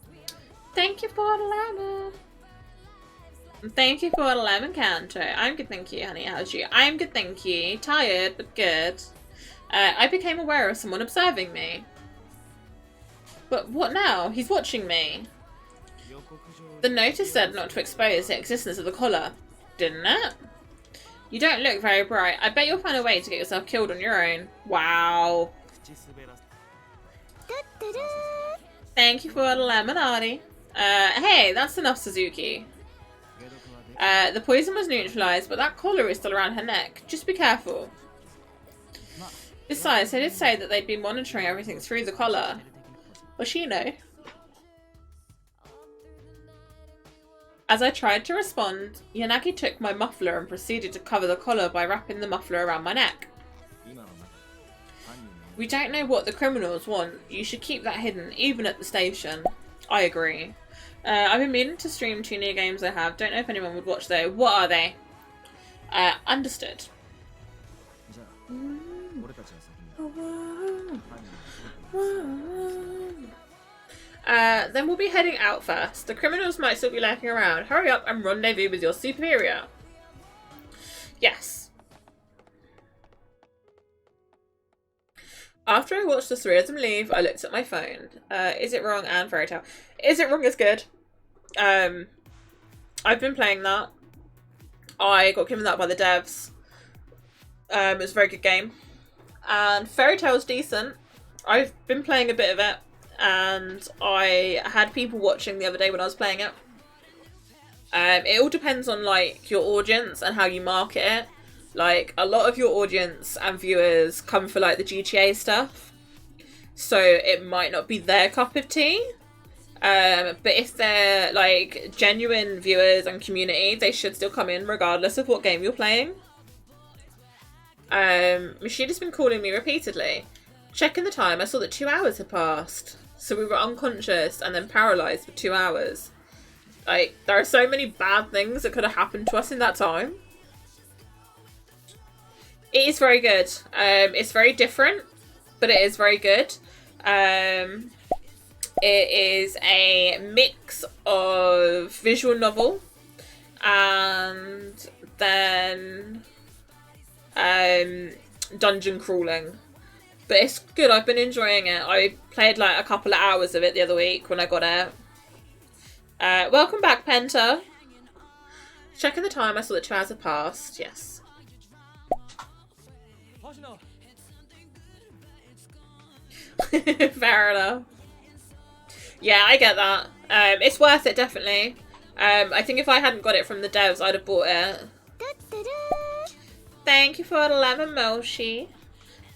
A: Thank you for the lemon. Thank you for the lemon, Kanto. I'm good, thank you, honey. How's you? I'm good, thank you. Tired, but good. I became aware of someone observing me. But what now? He's watching me. The notice said not to expose the existence of the collar, didn't it? You don't look very bright. I bet you'll find a way to get yourself killed on your own. Wow. Thank you for the lemonade. Hey, that's enough, Suzuki. The poison was neutralized, but that collar is still around her neck. Just be careful. Besides, they did say that they'd been monitoring everything through the collar. Well, she know. As I tried to respond, Yanagi took my muffler and proceeded to cover the collar by wrapping the muffler around my neck. We don't know what the criminals want. You should keep that hidden, even at the station. I agree. I've been meaning to stream 2 new games I have. Don't know if anyone would watch though. What are they? Understood. Then we'll be heading out first. The criminals might still be lurking around. Hurry up and rendezvous with your superior. Yes. After I watched the three of them leave, I looked at my phone. Is It Wrong and Fairy Tale. Is It Wrong is good. I've been playing that. I got given that by the devs. It was a very good game. And Fairy Tale's decent. I've been playing a bit of it. And I had people watching the other day when I was playing it. It all depends on like your audience and how you market it. Like a lot of your audience and viewers come for like the GTA stuff, so it might not be their cup of tea. But if they're like genuine viewers and community, they should still come in regardless of what game you're playing. Mashida's been calling me repeatedly. Checking the time, I saw that 2 hours had passed. So we were unconscious and then paralysed for 2 hours. Like, there are so many bad things that could have happened to us in that time. It is very good. It's very different, but it is very good. It is a mix of visual novel and then dungeon crawling. But it's good. I've been enjoying it. I played like a couple of hours of it the other week when I got it. Welcome back, Penta. Checking the time, I saw that 2 hours had passed. Yes. Fair enough. Yeah, I get that. It's worth it, definitely. I think if I hadn't got it from the devs, I'd have bought it. Thank you for the lemon mochi.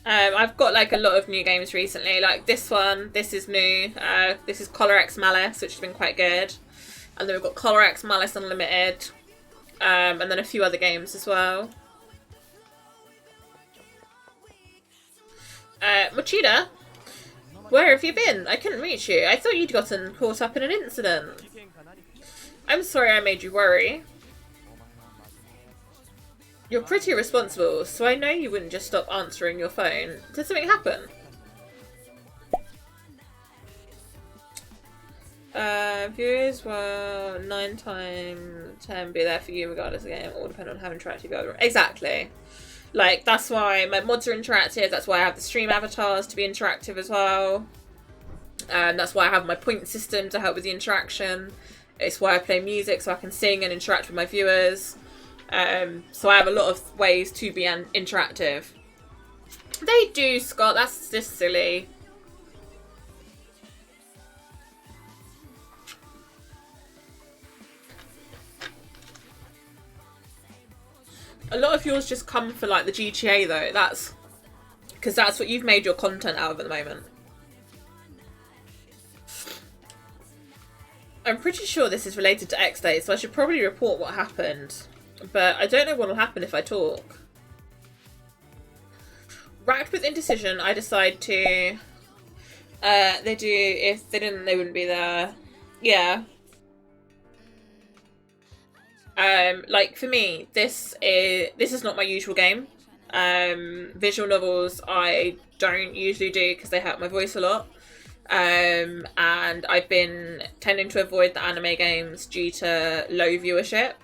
A: I've got like a lot of new games recently. Like this one, this is new. This is collarxmalice, which has been quite good. And then we've got collarxmalice Unlimited. And then a few other games as well. Mochida, where have you been? I couldn't reach you. I thought you'd gotten caught up in an incident. I'm sorry I made you worry. You're pretty responsible, so I know you wouldn't just stop answering your phone. Did something happen? Viewers will 9 times 10 be there for you regardless of the game. All depend on how interactive you are. Exactly. Like, that's why my mods are interactive. That's why I have the stream avatars to be interactive as well. That's why I have my point system to help with the interaction. It's why I play music so I can sing and interact with my viewers. So I have a lot of ways to be interactive. They do, Scott. That's just silly. A lot of yours just come for like the GTA though. That's because that's what you've made your content out of at the moment. I'm pretty sure this is related to X-Day, so I should probably report what happened. But I don't know what will happen if I talk. Racked with indecision, I decide to... they do... If they didn't, they wouldn't be there. Yeah. Like, for me, this is not my usual game. Visual novels I don't usually do because they hurt my voice a lot. And I've been tending to avoid the anime games due to low viewership.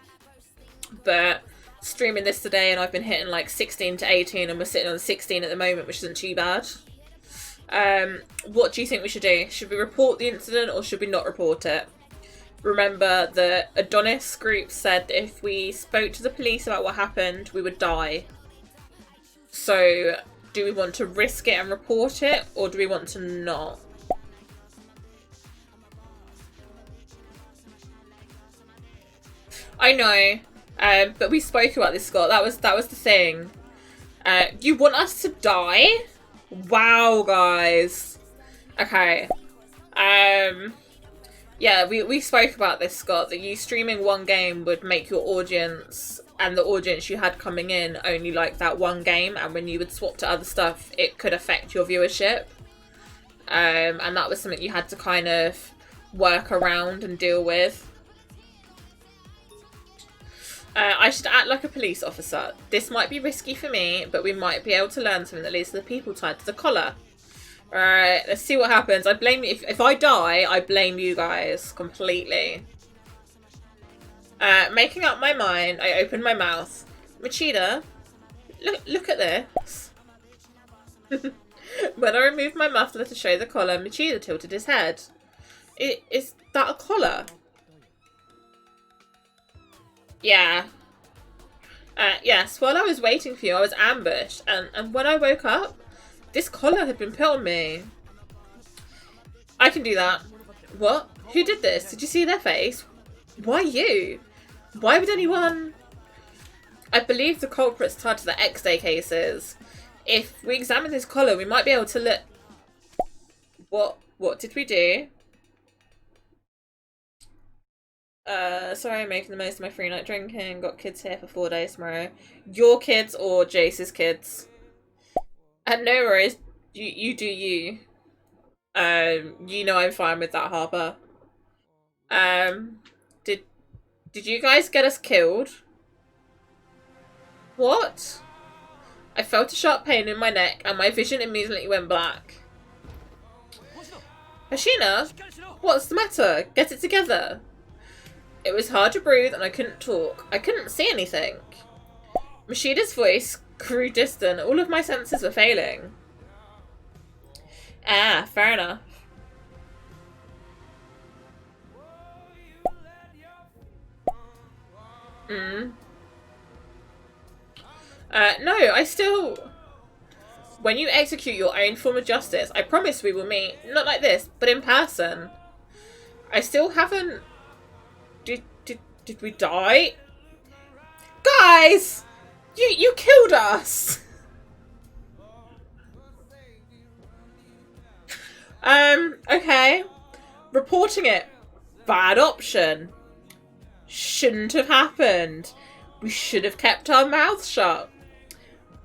A: But streaming this today and I've been hitting like 16 to 18 and we're sitting on 16 at the moment, which isn't too bad. What do you think we should do? Should we report the incident or should we not report it? Remember, the Adonis group said that if we spoke to the police about what happened, we would die. So, do we want to risk it and report it, or do we want to not? I know, but we spoke about this, Scott. That was the thing. You want us to die? Wow, guys. Okay. Yeah, we spoke about this, Scott, that you streaming one game would make your audience and the audience you had coming in only like that one game, and when you would swap to other stuff, it could affect your viewership. And that was something you had to kind of work around and deal with. I should act like a police officer. This might be risky for me, but we might be able to learn something that leads to the people tied to the collar. Alright, let's see what happens. I blame you. If I die, I blame you guys completely. Making up my mind, I open my mouth. Machida, look at this. When I removed my muffler to show the collar, Machida tilted his head. Is that a collar? Yeah. Yes, while I was waiting for you, I was ambushed, and when I woke up, this collar had been put on me. I can do that. What? Who did this? Did you see their face? Why you? Why would anyone... I believe the culprit's tied to the X-Day cases. If we examine this collar, we might be able to look... What did we do? Sorry, I'm making the most of my free night drinking. Got kids here for 4 days tomorrow. Your kids or Jace's kids? And no worries, you do you. You know I'm fine with that, Harper. Did you guys get us killed? What? I felt a sharp pain in my neck and my vision immediately went black. Hashina? What's the matter? Get it together. It was hard to breathe and I couldn't talk. I couldn't see anything. Mashida's voice grew distant. All of my senses were failing. Ah, fair enough. No, I still... When you execute your own form of justice, I promise we will meet. Not like this, but in person. I still haven't... Did we die? Guys! You killed us! Okay. Reporting it. Bad option. Shouldn't have happened. We should have kept our mouths shut.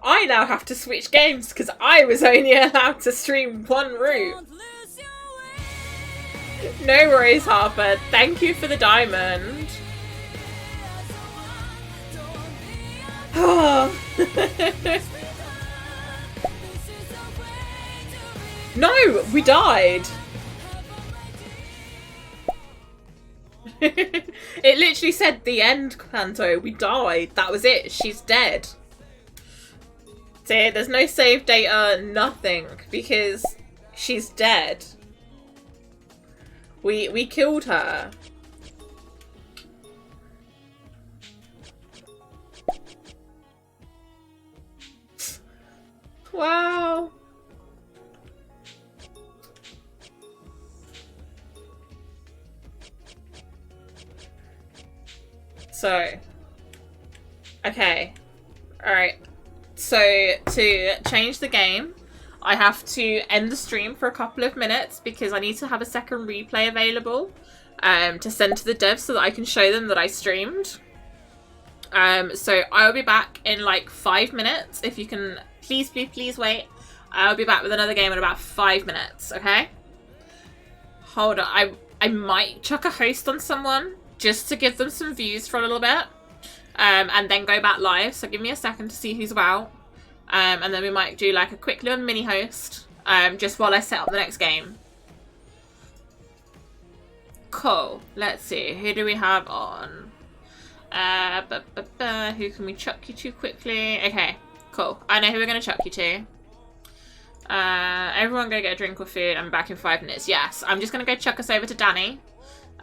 A: I now have to switch games because I was only allowed to stream one route. No worries, Harper. Thank you for the diamond. No, we died. It literally said the end, Kanto. We died. That was it. She's dead. See, there's no save data, nothing, because she's dead. We killed her. Wow. So, okay. Alright. So, to change the game, I have to end the stream for a couple of minutes because I need to have a second replay available to send to the devs so that I can show them that I streamed. So I'll be back in like 5 minutes. If you can please wait. I'll be back with another game in about 5 minutes, okay? Hold on, I might chuck a host on someone just to give them some views for a little bit. And then go back live, so give me a second to see who's about. And then we might do like a quick little mini host, just while I set up the next game. Cool, let's see, who do we have on? Who can we chuck you to quickly? Okay, cool, I know who we're going to chuck you to. Everyone go get a drink or food. I'm back in 5 minutes. Yes, I'm just going to go chuck us over to Danny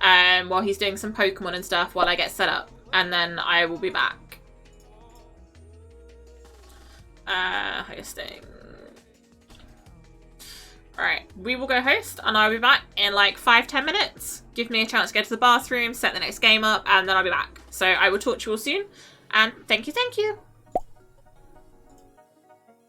A: while he's doing some Pokemon and stuff while I get set up. And then I will be back. Hosting. Alright, we will go host and I'll be back in like 5-10 minutes. Give me a chance to go to the bathroom, set the next game up, and then I'll be back. So I will talk to you all soon. And thank you.